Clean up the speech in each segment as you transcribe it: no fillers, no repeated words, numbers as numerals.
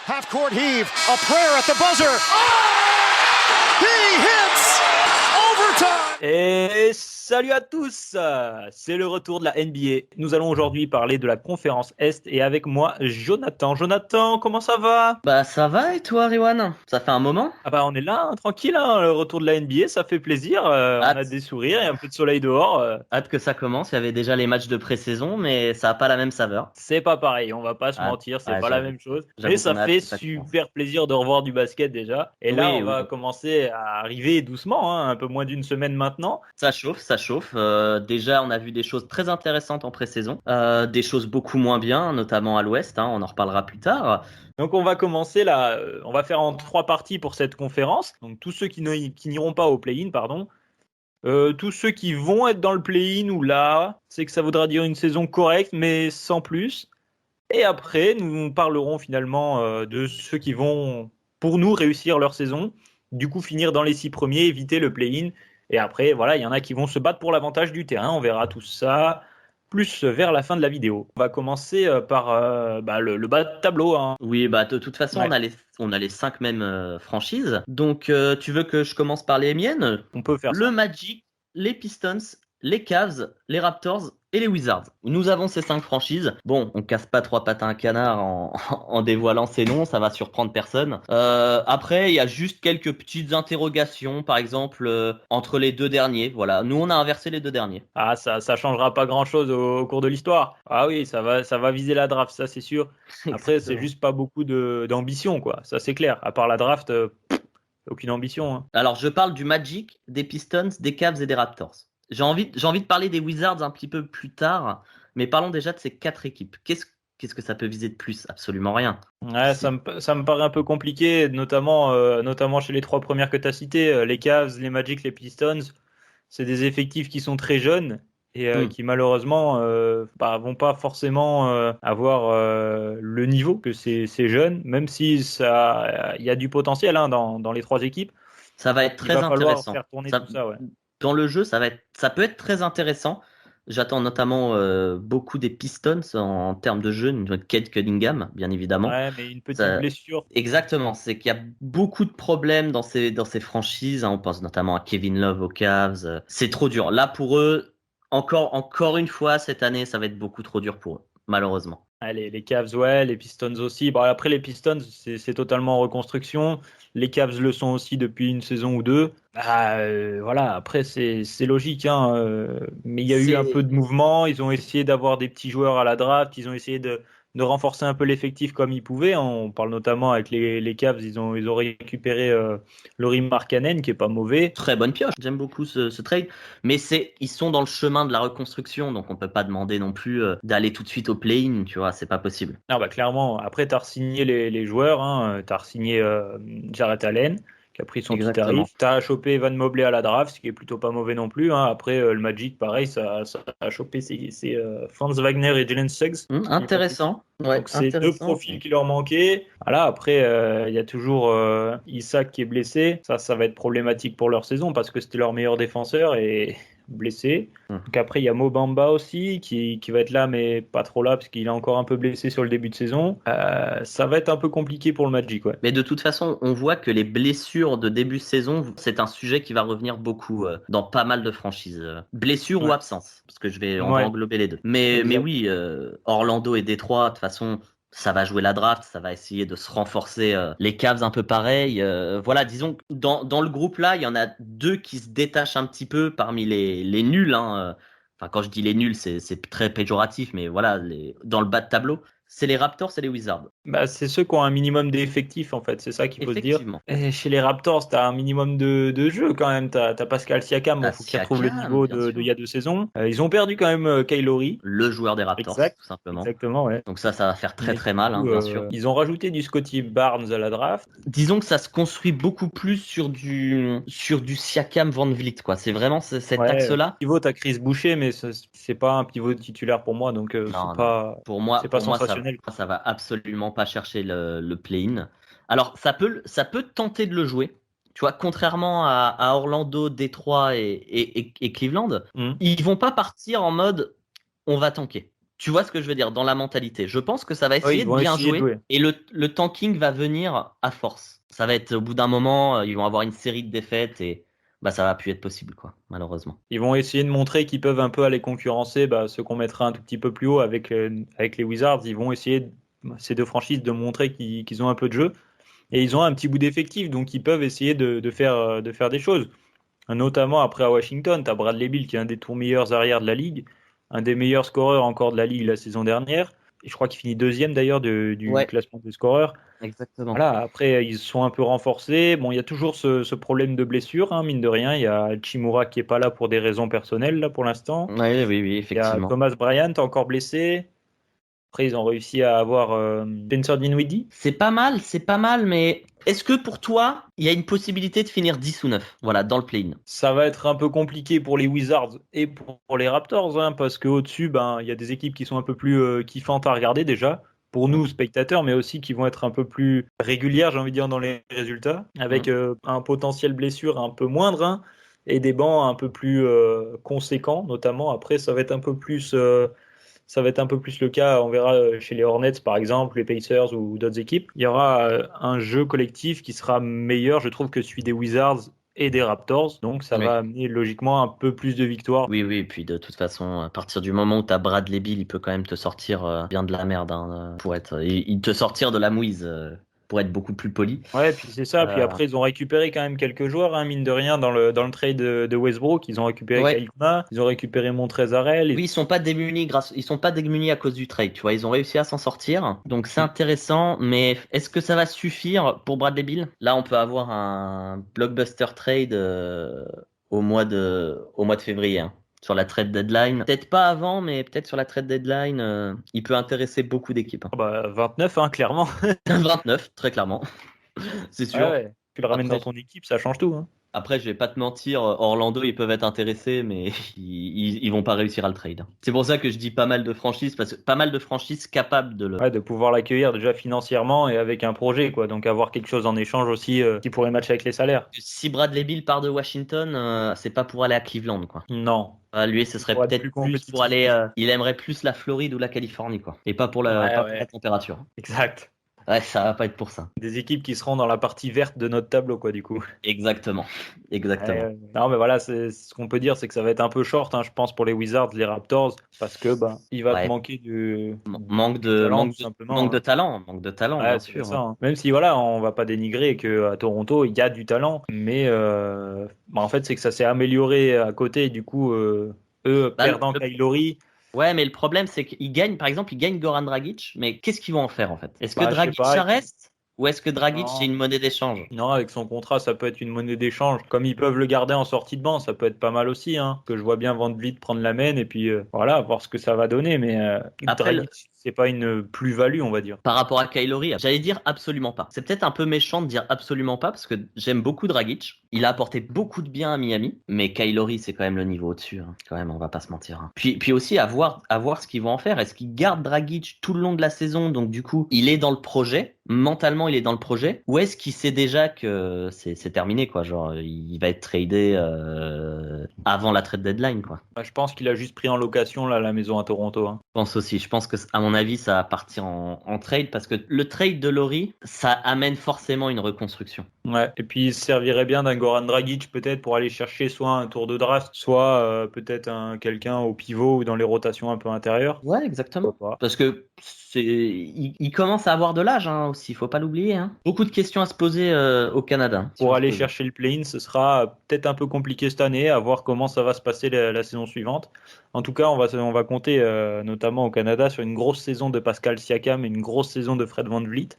Half-court heave, a prayer at the buzzer. He hits overtime. Et salut à tous, c'est le retour de la NBA. Nous allons aujourd'hui parler de la conférence Est et avec moi Jonathan. Jonathan, comment ça va? Bah ça va et toi Riwan? Ça fait un moment? Ah bah on est là, hein, tranquille, hein, le retour de la NBA, ça fait plaisir. On a Hâte, des sourires et un peu de soleil dehors. hâte que ça commence. Il y avait déjà les matchs de pré-saison, mais ça a pas la même saveur. C'est pas pareil, on va pas se Ah, mentir, c'est ouais, pas la même chose. j'avoue Mais ça qu'on a hâte fait que ça commence. super plaisir de revoir du basket déjà. Et là, Oui, on va oui. commencer à arriver doucement, hein, un peu moins d'une semaine maintenant. Ça chauffe, ça chauffe. Déjà, on a vu des choses très intéressantes en pré-saison, des choses beaucoup moins bien, notamment à l'Ouest. On en reparlera plus tard. Donc on va commencer là, on va faire en 3 parties pour cette conférence. Donc tous ceux qui n'iront pas au play-in, pardon. Tous ceux qui vont être dans le play-in ou là, c'est que ça voudra dire une saison correcte, mais sans plus. Et après, nous parlerons finalement de ceux qui vont, pour nous, réussir leur saison. Du coup, finir dans les 6 premiers, éviter le play-in. Et après, voilà, il y en a qui vont se battre pour l'avantage du terrain. On verra tout ça plus vers la fin de la vidéo. On va commencer par le bas de tableau, hein. Oui, bah de toute façon, Ouais. on a les 5 mêmes franchises. Donc, tu veux que je commence par les miennes? On peut faire Le ça. Magic, les Pistons, les Cavs, les Raptors et les Wizards. Nous avons ces 5 franchises. Bon, on casse pas 3 pattes à un canard en dévoilant ces noms, ça va surprendre personne. Après, il y a juste quelques petites interrogations, par exemple, entre les deux derniers. Voilà, nous on a inversé les deux derniers. Ah, ça changera pas grand-chose au cours de l'histoire. Ah oui, ça va viser la draft, ça c'est sûr. Après, c'est Exactement. juste pas beaucoup d'ambition, quoi. Ça c'est clair. À part la draft, aucune ambition, hein. Alors, je parle du Magic, des Pistons, des Cavs et des Raptors. J'ai envie de parler des Wizards un petit peu plus tard, mais parlons déjà de ces 4 équipes. Qu'est-ce que ça peut viser de plus? Absolument rien. Ouais, ça me paraît un peu compliqué, notamment chez les 3 premières que tu as citées, les Cavs, les Magic, les Pistons. C'est des effectifs qui sont très jeunes et Hmm. qui malheureusement vont pas forcément avoir le niveau que ces jeunes, même si il y a du potentiel, hein, dans les 3 équipes. Ça va Donc être il très va falloir intéressant. faire tourner Ça- tout ça, ouais. Dans le jeu, ça peut être très intéressant. J'attends notamment beaucoup des Pistons en termes de jeu, Cade Cunningham, bien évidemment. Ouais, mais une petite Ça- blessure. Exactement, c'est qu'il y a beaucoup de problèmes dans ces franchises. On pense notamment à Kevin Love aux Cavs. C'est trop dur. Là, pour eux, encore une fois, cette année, ça va être beaucoup trop dur pour eux, malheureusement. Allez, les Cavs, ouais, les Pistons aussi. Bon, après, les Pistons, c'est totalement en reconstruction. Les Cavs le sont aussi depuis une saison ou deux. Voilà, après, c'est logique, hein, mais il y a eu un peu C'est de mouvement. Ils ont essayé d'avoir des petits joueurs à la draft. Ils ont essayé de renforcer un peu l'effectif comme ils pouvaient, hein. On parle notamment avec les Cavs. Ils ont récupéré Lauri Markkanen, qui est pas mauvais. très bonne pioche. J'aime beaucoup ce trade, mais ils sont dans le chemin de la reconstruction, donc on peut pas demander non plus d'aller tout de suite au play-in, tu vois, c'est pas possible. Ah bah clairement, après tu as signé les joueurs, hein. Tu as signé Jarrett Allen qui a pris son petit Exactement. tarif. Tu as chopé Evan Mobley à la draft, ce qui est plutôt pas mauvais non plus, hein. Après le Magic, pareil, ça a chopé Franz Wagner et Jalen Suggs. Si je dis pas de bêtises. Intéressant. Ouais, Donc c'est 2 intéressant. profils qui leur manquaient. Voilà, après il y a toujours Isaac qui est blessé. Ça va être problématique pour leur saison parce que c'était leur meilleur défenseur et blessé. Donc après, il y a Mo Bamba aussi qui va être là, mais pas trop là, parce qu'il est encore un peu blessé sur le début de saison. Ça va être un peu compliqué pour le Magic, ouais. Mais de toute façon, on voit que les blessures de début de saison, c'est un sujet qui va revenir beaucoup dans pas mal de franchises. Blessures ou Ouais, absence, parce que on va ouais, englober les deux. Mais exact. oui, Orlando et Détroit, de toute façon, ça va jouer la draft, ça va essayer de se renforcer. Les Cavs, un peu pareil. Voilà, disons que dans le groupe là, il y en a 2 qui se détachent un petit peu parmi les nuls, hein. Enfin, quand je dis les nuls, c'est très péjoratif, mais voilà, dans le bas de tableau, c'est les Raptors et les Wizards. Bah, c'est ceux qui ont un minimum d'effectifs, en fait, c'est ça qu'il faut se dire. Effectivement. Et chez les Raptors, tu as un minimum de jeu quand même. Tu as Pascal Siakam, bon, T'as faut qu'il retrouve le Siakam, niveau bien de il sûr. y a 2 saisons. Ils ont perdu quand même Kyle Lowry. Le joueur des Raptors, Exact, tout simplement. exactement, ouais. Donc ça va faire très Mais très du mal, hein, coup, bien sûr. ils ont rajouté du Scotty Barnes à la draft. Disons que ça se construit beaucoup plus sur du Siakam Van Vliet, quoi. C'est vraiment cet Ouais, axe-là. pivot, t'as Chris Boucher, mais c'est pas un pivot titulaire pour moi, donc Non, non. c'est pas sensationnel. Ça va absolument pas chercher le play-in. Alors, ça peut tenter de le jouer. Tu vois, contrairement à Orlando, Détroit et Cleveland, Mhm. ils vont pas partir en mode on va tanker. Tu vois ce que je veux dire dans la mentalité. Je pense que ça va essayer ils de vont bien essayer de jouer jouer. et le tanking va venir à force. Ça va être au bout d'un moment, ils vont avoir une série de défaites et bah ça va plus être possible quoi, malheureusement. Ils vont essayer de montrer qu'ils peuvent un peu aller concurrencer ceux qu'on mettra un tout petit peu plus haut avec les Wizards. Ils vont essayer, ces deux franchises, de montrer qu'ils ont un peu de jeu. Et ils ont un petit bout d'effectif, donc ils peuvent essayer de faire des choses. Notamment après à Washington, tu as Bradley Beal qui est un des tout meilleurs arrières de la ligue, un des meilleurs scoreurs encore de la ligue la saison dernière. Et je crois qu'il finit deuxième d'ailleurs du Ouais, classement des scoreurs. exactement. Voilà, après, ils sont un peu renforcés. Bon, il y a toujours ce problème de blessure, hein, mine de rien. Il y a Chimura qui est pas là pour des raisons personnelles, là, pour l'instant. Oui, oui, oui, Il y a effectivement. Thomas Bryant encore blessé. Après, ils ont réussi à avoir Spencer Dinwiddie. C'est pas mal, mais est-ce que pour toi, il y a une possibilité de finir 10 ou 9? Voilà, dans le play-in. Ça va être un peu compliqué pour les Wizards et pour les Raptors, hein, parce qu'au-dessus, il y a des équipes qui sont un peu plus kiffantes à regarder déjà, pour nous, spectateurs, mais aussi qui vont être un peu plus régulières, j'ai envie de dire, dans les résultats, avec un potentiel blessure un peu moindre, hein, et des bancs un peu plus conséquents, notamment. Après, ça va être un peu plus le cas, on verra chez les Hornets par exemple, les Pacers ou d'autres équipes. Il y aura un jeu collectif qui sera meilleur, je trouve, que celui des Wizards et des Raptors. Donc ça Oui. va amener logiquement un peu plus de victoires. Oui, oui, et puis de toute façon, à partir du moment où tu as Bradley Beal, il peut quand même te sortir bien de la merde, hein, pour être, il te sortir de la mouise, pour être beaucoup plus poli. Ouais, puis c'est ça. Puis Euh, après, ils ont récupéré quand même quelques joueurs, hein, mine de rien, dans le trade de Westbrook. Ils ont récupéré ouais. Kyle Kuzma, ils ont récupéré Montrezl. Oui, ils sont pas démunis à cause du trade, tu vois, ils ont réussi à s'en sortir. Donc c'est intéressant, mais est-ce que ça va suffire pour Bradley Beal? Là, on peut avoir un blockbuster trade au mois de février, hein, sur la trade deadline. Peut-être pas avant, mais peut-être sur la trade deadline, il peut intéresser beaucoup d'équipes, hein. 29, hein, clairement. 29, très clairement, c'est Ouais, sûr. ouais. Tu le ramènes Après, dans ton équipe, ça change tout, hein. Après, je vais pas te mentir, Orlando, ils peuvent être intéressés, mais ils vont pas réussir à le trade. C'est pour ça que je dis pas mal de franchises, parce que pas mal de franchises capables de le. Ouais, de pouvoir l'accueillir déjà financièrement et avec un projet, quoi. Donc avoir quelque chose en échange aussi qui pourrait matcher avec les salaires. Si Bradley Beal part de Washington, c'est pas pour aller à Cleveland, quoi. Non. Lui, ce serait Pour être peut-être plus plus pour compétitif. aller. Il aimerait plus la Floride ou la Californie, quoi. Et Ouais, pas pour la ouais. température. Exact. Ouais, ça va pas être pour ça. Des équipes qui seront dans la partie verte de notre tableau, quoi, du coup. Exactement. Ouais, Exactement. ouais. Non, mais voilà, ce qu'on peut dire, c'est que ça va être un peu short, hein, je pense, pour les Wizards, les Raptors, parce que il va te Ouais. manquer Manque du talent, tout manque simplement, de hein. talent. Manque de talent, Ouais, bien c'est sûr, ça, hein. hein. Même si, voilà, on va pas dénigrer qu'à Toronto, il y a du talent, mais en fait, c'est que ça s'est amélioré à côté, et du coup, eux, Bah, perdant Kyle Lowry, ouais, mais le problème, c'est qu'ils gagnent, par exemple, ils gagnent Goran Dragic, mais qu'est-ce qu'ils vont en faire, en fait? Est-ce que je sais Dragic, pas. ça reste? Ou est-ce que Dragic, c'est Non. une monnaie d'échange? Non, avec son contrat, ça peut être une monnaie d'échange. Comme ils peuvent le garder en sortie de banc, ça peut être pas mal aussi, hein. Que je vois bien Van Vliet prendre la main et puis voilà, voir ce que ça va donner. Mais Après, Dragic, c'est pas une plus-value, on va dire. par rapport à Kylori, j'allais dire absolument pas. C'est peut-être un peu méchant de dire absolument pas, parce que j'aime beaucoup Dragic. Il a apporté beaucoup de bien à Miami, mais Kylori, c'est quand même le niveau au-dessus, hein. Quand même, on va pas se mentir, hein. Puis aussi, à voir ce qu'ils vont en faire. Est-ce qu'ils gardent Dragic tout le long de la saison, donc du coup, il est dans le projet? Mentalement, il est dans le projet, ou est-ce qu'il sait déjà que c'est terminé, quoi? Genre, il va être tradé avant la trade deadline, quoi. Je pense qu'il a juste pris en location là, la maison à Toronto, hein. Je pense aussi. Je pense que, à mon avis, ça va partir en trade parce que le trade de Laurie, ça amène forcément une reconstruction. Ouais. Et puis il se servirait bien d'un Goran Dragic peut-être pour aller chercher soit un tour de draft, soit peut-être quelqu'un au pivot ou dans les rotations un peu intérieures. Ouais, exactement. Pourquoi pas. Parce que il commence à avoir de l'âge, hein, aussi. Faut pas l'oublier, hein. Beaucoup de questions à se poser au Canada. Pour aller chercher le play-in, ce sera peut-être un peu compliqué cette année, à voir comment ça va se passer la saison suivante. En tout cas, on va compter notamment au Canada sur une grosse saison de Pascal Siakam et une grosse saison de Fred VanVleet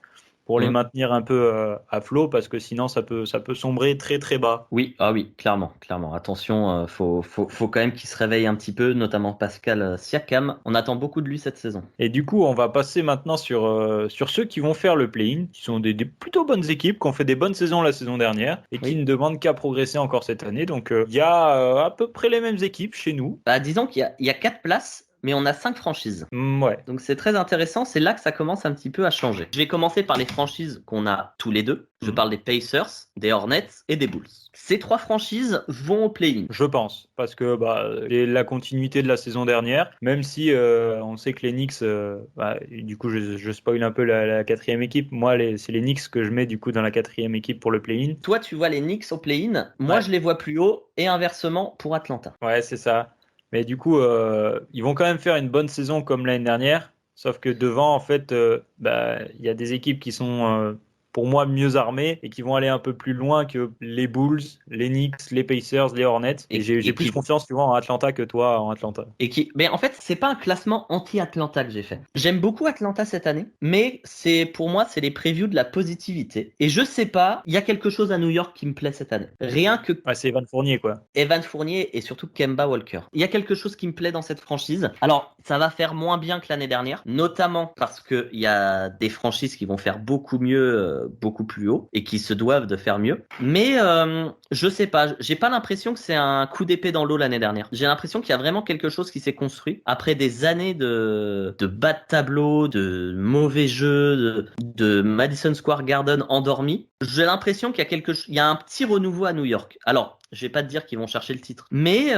pour les maintenir un peu à flot, parce que sinon ça peut sombrer très très bas. Oui, ah oui, clairement, clairement. Attention, faut quand même qu'il se réveille un petit peu, notamment Pascal Siakam. On attend beaucoup de lui cette saison. Et du coup, on va passer maintenant sur ceux qui vont faire le play-in, qui sont des plutôt bonnes équipes, qui ont fait des bonnes saisons la saison dernière et qui Oui. ne demandent qu'à progresser encore cette année. Donc il y a à peu près les mêmes équipes chez nous. Bah, disons qu'il y a 4 places mais on a 5 franchises. Ouais. Donc c'est très intéressant, c'est là que ça commence un petit peu à changer. Je vais commencer par les franchises qu'on a tous les deux. Je parle des Pacers, des Hornets et des Bulls. Ces 3 franchises vont au play-in. Je pense, parce que la continuité de la saison dernière, même si on sait que les Knicks, du coup je spoil un peu la 4e équipe, moi c'est les Knicks que je mets du coup dans la 4e équipe pour le play-in. Toi tu vois les Knicks au play-in, moi Ouais. je les vois plus haut et inversement pour Atlanta. Ouais, c'est ça. Mais du coup, ils vont quand même faire une bonne saison comme l'année dernière, sauf que devant, en fait, il y a des équipes qui sont pour moi mieux armées et qui vont aller un peu plus loin que les Bulls, les Knicks, les Pacers, les Hornets. Et j'ai plus confiance, tu vois, en Atlanta que toi en Atlanta. Mais en fait, c'est pas un classement anti-Atlanta que j'ai fait. J'aime beaucoup Atlanta cette année, mais pour moi, c'est les previews de la positivité. Et je sais pas, il y a quelque chose à New York qui me plaît cette année. Rien que Ouais, c'est Evan Fournier, quoi. Evan Fournier et surtout Kemba Walker. Il y a quelque chose qui me plaît dans cette franchise. Alors, ça va faire moins bien que l'année dernière, notamment parce qu'il y a des franchises qui vont faire beaucoup mieux, beaucoup plus haut, et qui se doivent de faire mieux. Mais je sais pas, j'ai pas l'impression que c'est un coup d'épée dans l'eau l'année dernière. J'ai l'impression qu'il y a vraiment quelque chose qui s'est construit après des années de bas de tableau, de mauvais jeux, de Madison Square Garden endormi. J'ai l'impression qu'il y a un petit renouveau à New York. Alors, je vais pas te dire qu'ils vont chercher le titre, mais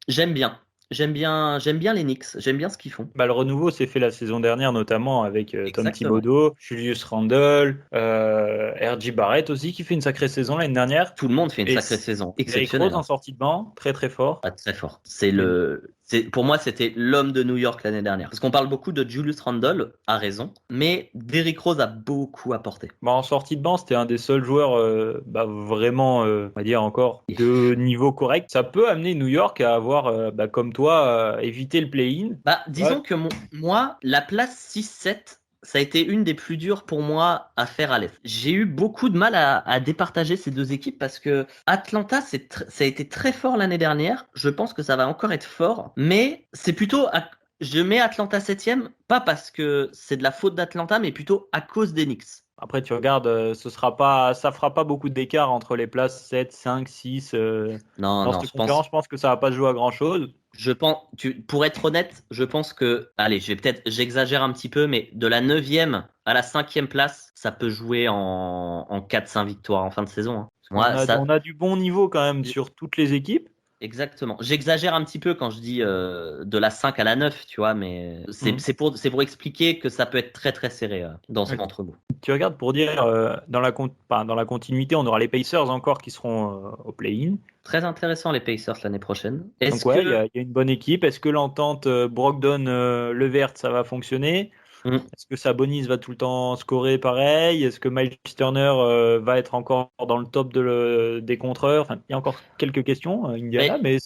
j'aime bien. J'aime bien les Knicks. J'aime bien ce qu'ils font. Le renouveau s'est fait la saison dernière, notamment avec Tom Exactement. Thibodeau, Julius Randle, R.J. Barrett aussi, qui fait une sacrée saison l'année dernière. Tout le monde fait une Et sacrée saison. Derrick Exceptionnelle. Rose en sortie de banc, très très fort. Ah, très fort. Pour moi, c'était l'homme de New York l'année dernière. Parce qu'on parle beaucoup de Julius Randle, à raison, mais Derrick Rose a beaucoup apporté. En sortie de banc, c'était un des seuls joueurs vraiment, on va dire encore, de niveau correct. Ça peut amener New York à avoir, comme toi, éviter le play-in. Disons que moi, la place 6-7, ça a été une des plus dures pour moi à faire à l'Est. J'ai eu beaucoup de mal à départager ces deux équipes parce que Atlanta, ça a été très fort l'année dernière. Je pense que ça va encore être fort, mais c'est plutôt... Je mets Atlanta 7e, pas parce que c'est de la faute d'Atlanta, mais plutôt à cause des Knicks. Après, tu regardes, ça fera pas beaucoup d'écart entre les places 7, 5, 6. Dans cette conférence, je pense que ça va pas se jouer à grand chose. Pour être honnête, je pense que, allez, j'exagère un petit peu, mais de la 9e à la 5e place, ça peut jouer en 4-5 victoires en fin de saison. Hein. On a du bon niveau quand même sur toutes les équipes. Exactement. J'exagère un petit peu quand je dis de la 5 à la 9, tu vois, mais c'est pour expliquer que ça peut être très très serré dans ce entre-bout. Tu regardes pour dire, dans la continuité, on aura les Pacers encore qui seront au play-in. Très intéressant les Pacers l'année prochaine. Donc il y a une bonne équipe. Est-ce que l'entente Brogdon-Levert, ça va fonctionner? Est-ce que Sabonis va tout le temps scorer pareil? Est-ce que Miles Turner va être encore dans le top des contreurs? Enfin, il y a encore quelques questions, Indiana, mais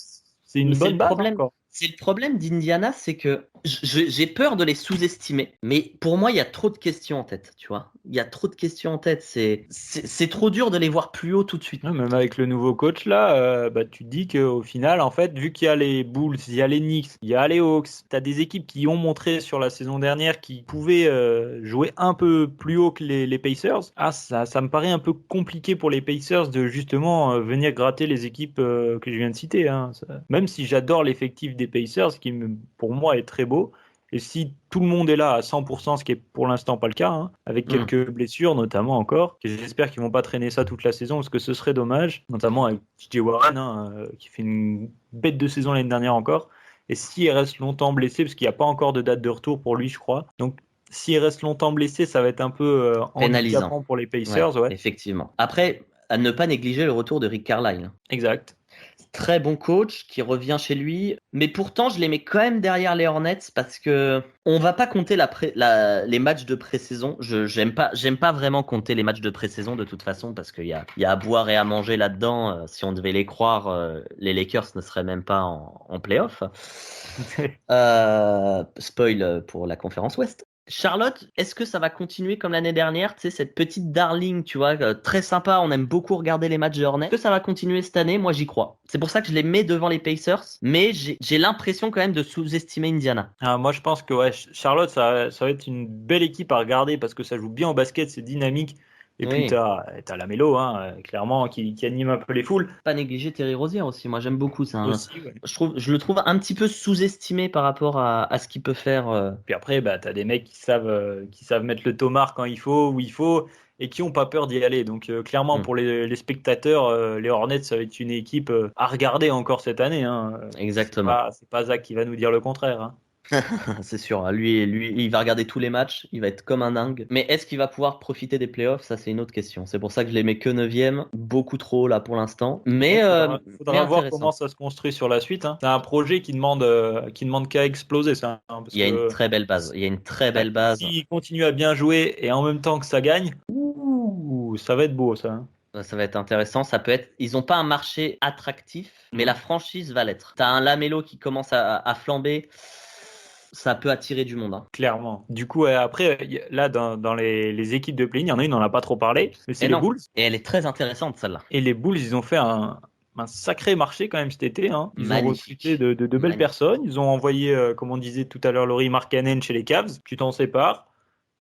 c'est une bonne base encore. C'est le problème d'Indiana, c'est que j'ai peur de les sous-estimer. Mais pour moi, il y a trop de questions en tête, tu vois. Il y a trop de questions en tête. C'est trop dur de les voir plus haut tout de suite. Ouais, même avec le nouveau coach là, tu te dis qu'au final, en fait, vu qu'il y a les Bulls, il y a les Knicks, il y a les Hawks, tu as des équipes qui ont montré sur la saison dernière qu'ils pouvaient jouer un peu plus haut que les Pacers. Ça me paraît un peu compliqué pour les Pacers de justement venir gratter les équipes que je viens de citer. Hein. Même si j'adore l'effectif des Pacers, qui pour moi est très beau. Et si tout le monde est là à 100%, ce qui est pour l'instant pas le cas, hein, avec quelques blessures notamment encore, et j'espère qu'ils vont pas traîner ça toute la saison parce que ce serait dommage, notamment avec TJ Warren qui fait une bête de saison l'année dernière encore. Et s'il reste longtemps blessé, parce qu'il n'y a pas encore de date de retour pour lui, je crois. Donc s'il reste longtemps blessé, ça va être un peu handicapant pour les Pacers. Ouais. Effectivement. Après, à ne pas négliger le retour de Rick Carlisle. Exact. Très bon coach qui revient chez lui, mais pourtant je les mets quand même derrière les Hornets parce que on va pas compter les matchs de pré-saison. J'aime pas vraiment compter les matchs de pré-saison de toute façon parce qu'il y a à boire et à manger là-dedans. Si on devait les croire, les Lakers ne seraient même pas en play-off. Spoil pour la conférence Ouest. Charlotte, est-ce que ça va continuer comme l'année dernière, tu sais, cette petite darling, tu vois, très sympa, on aime beaucoup regarder les matchs de Hornets. Est-ce que ça va continuer cette année? Moi, j'y crois. C'est pour ça que je les mets devant les Pacers, mais j'ai l'impression quand même de sous-estimer Indiana. Moi, je pense que Charlotte, ça va être une belle équipe à regarder parce que ça joue bien au basket, c'est dynamique. Et puis Oui. t'as Lamelo, hein, clairement, qui anime un peu les foules Pas négliger Terry Rozier aussi. Moi, j'aime beaucoup ça. aussi. Ouais. Je le trouve un petit peu sous-estimé par rapport à ce qu'il peut faire. Puis après, bah, t'as des mecs qui savent mettre le tomard quand il faut, où il faut, et qui ont pas peur d'y aller. Donc clairement, Hmm. pour les spectateurs, les Hornets, ça va être une équipe à regarder encore cette année. Hein. Exactement. C'est pas Zach qui va nous dire le contraire. Hein. C'est sûr. Lui, il va regarder tous les matchs. Il va être comme un dingue. Mais est-ce qu'il va pouvoir profiter des playoffs? Ça, c'est une autre question. C'est pour ça que je les mets que 9e. Beaucoup trop là pour l'instant. Ouais, Mais faudra voir comment intéressant. ça se construit sur la suite. Hein. C'est un projet qui demande qu'à exploser, ça. Hein, parce Il y a une que très belle base. Il y a une très belle base. s'il continue à bien jouer et en même temps que ça gagne, ouh, ça va être beau, ça. Hein. Ça va être intéressant. Ça peut être. Ils n'ont pas un marché attractif, mais la franchise va l'être. T'as un Lamelo qui commence à flamber. Ça peut attirer du monde. Hein. Clairement. Du coup, après, là, dans les équipes de play-in, il y en a une, on n'en a pas trop parlé, mais c'est Et les non. Bulls. Et elle est très intéressante, celle-là. Et les Bulls, ils ont fait un sacré marché quand même cet été. Hein. Ils ont recruté Magnifique. de belles Magnifique. personnes. Ils ont envoyé, comme on disait tout à l'heure, Laurie Markkanen chez les Cavs. Tu t'en sépares.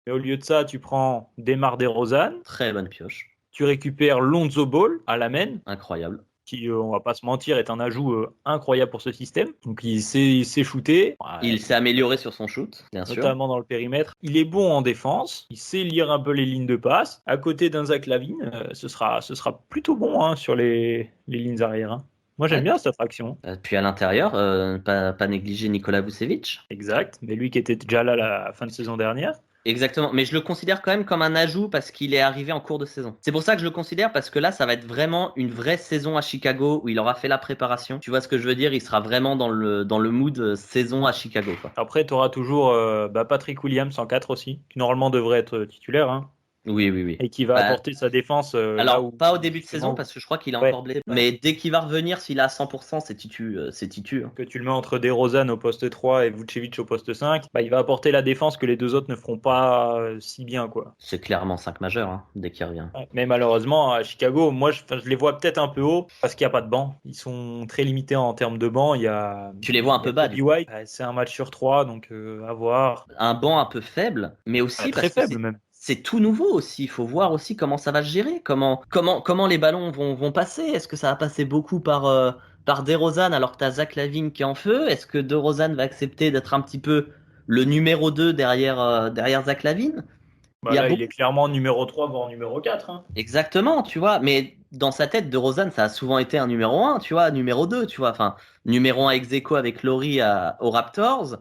Et au lieu de ça, tu prends DeMar DeRozan. Très bonne pioche. Tu récupères Lonzo Ball à la main, Incroyable. qui, on va pas se mentir, est un ajout incroyable pour ce système. Donc il sait shooter, Il s'est amélioré sur son shoot, bien sûr. notamment dans le périmètre. Il est bon en défense, il sait lire un peu les lignes de passe. À côté d'un Zach LaVine, ce sera plutôt bon hein, sur les lignes arrière. Hein. Moi j'aime Ouais. bien cette fraction. Puis à l'intérieur, pas négliger Nikola Vucevic. Exact, mais lui qui était déjà là la fin de saison dernière. Exactement, mais je le considère quand même comme un ajout parce qu'il est arrivé en cours de saison. C'est pour ça que je le considère parce que là, ça va être vraiment une vraie saison à Chicago où il aura fait la préparation. Tu vois ce que je veux dire? Il sera vraiment dans le mood saison à Chicago, quoi. Après, tu auras toujours Patrick Williams en 4 aussi, qui normalement devrait être titulaire. Hein. Oui, oui, oui. Et qui va Bah, apporter sa défense là alors, où pas au début de justement, saison parce que je crois qu'il est ouais, encore blessé. Mais dès qu'il va revenir, s'il est à 100%, c'est titu. Hein. que tu le mets entre DeRozan au poste 3 et Vucevic au poste 5, bah, il va apporter la défense que les deux autres ne feront pas si bien quoi. C'est clairement 5 majeurs hein, dès qu'il revient. Ouais. Mais malheureusement à Chicago, moi je les vois peut-être un peu haut parce qu'il n'y a pas de banc. Ils sont très limités en termes de banc. Tu les vois un peu bas, Kobe White, c'est un match sur 3 donc à voir. Un banc un peu faible, mais aussi Très parce que faible même. c'est tout nouveau aussi. Il faut voir aussi comment ça va se gérer, comment les ballons vont passer. Est-ce que ça va passer beaucoup par DeRozan alors que tu as Zach LaVine qui est en feu? Est-ce que DeRozan va accepter d'être un petit peu le numéro 2 derrière Zach LaVine? Il Bah y a là, il beaucoup... est clairement numéro 3 voire numéro 4. Hein. Exactement, tu vois, mais dans sa tête, DeRozan, ça a souvent été un numéro 1, tu vois, numéro 2, tu vois, enfin, numéro 1 ex aequo avec Laurie aux Raptors.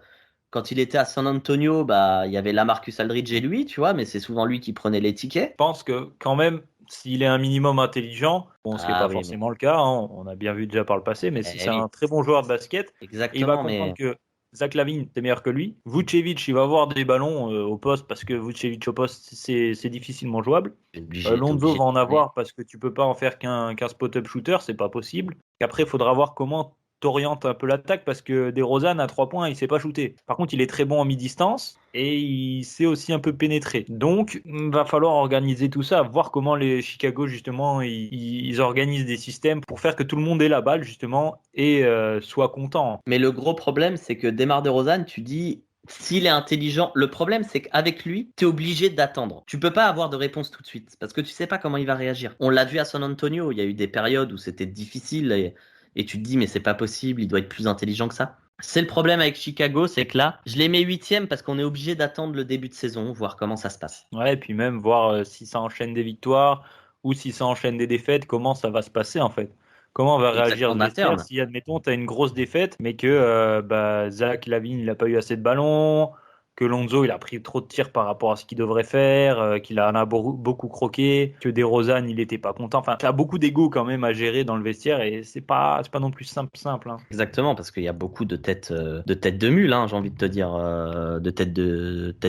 Quand il était à San Antonio, bah, il y avait Lamarcus Aldridge et lui, tu vois, mais c'est souvent lui qui prenait les tickets. Je pense que quand même, s'il est un minimum intelligent, bon, ce qui n'est Ah pas oui, mais forcément le cas, hein, on a bien vu déjà par le passé, mais si c'est oui, un très bon joueur de basket, il va exactement, comprendre mais que Zach LaVine, c'est meilleur que lui. Vucevic, il va avoir des ballons au poste parce que Vucevic au poste, c'est difficilement jouable. t'es Lonzo obligé va de en tourner. avoir parce que tu peux pas en faire qu'un spot-up shooter, c'est pas possible. Après, il faudra voir comment t'orientes un peu l'attaque parce que DeRozan à 3 points, il sait pas shooter. Par contre, il est très bon en mi-distance et il sait aussi un peu pénétrer. Donc, il va falloir organiser tout ça, voir comment les Chicago, justement, ils organisent des systèmes pour faire que tout le monde ait la balle, justement, et soit content. Mais le gros problème, c'est que DeMar DeRozan, tu dis, s'il est intelligent, le problème, c'est qu'avec lui, tu es obligé d'attendre. Tu peux pas avoir de réponse tout de suite parce que tu sais pas comment il va réagir. On l'a vu à San Antonio, il y a eu des périodes où c'était difficile et tu te dis, mais c'est pas possible, il doit être plus intelligent que ça. C'est le problème avec Chicago, c'est que là, je les mets 8e parce qu'on est obligé d'attendre le début de saison, voir comment ça se passe. Ouais, et puis même voir si ça enchaîne des victoires ou si ça enchaîne des défaites, comment ça va se passer en fait. Comment va réagir Exactement, ce en vestiaire interne. si, admettons, tu as une grosse défaite, mais que Zach Lavine, il n'a pas eu assez de ballons, que Lonzo, il a pris trop de tirs par rapport à ce qu'il devrait faire, qu'il en a beaucoup croqué, que DeRozan, il n'était pas content. Enfin, tu as beaucoup d'ego quand même à gérer dans le vestiaire et c'est pas non plus simple. Hein. Exactement, parce qu'il y a beaucoup de têtes de mule, hein, j'ai envie de te dire, de têtes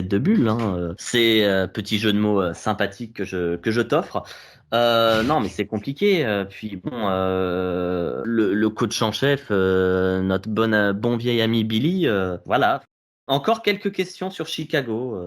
de bulle. Hein. C'est petit jeu de mots sympathique que je t'offre. Non, mais c'est compliqué. Puis bon, le coach en chef, notre bon vieil ami Billy, voilà, Encore quelques questions sur Chicago.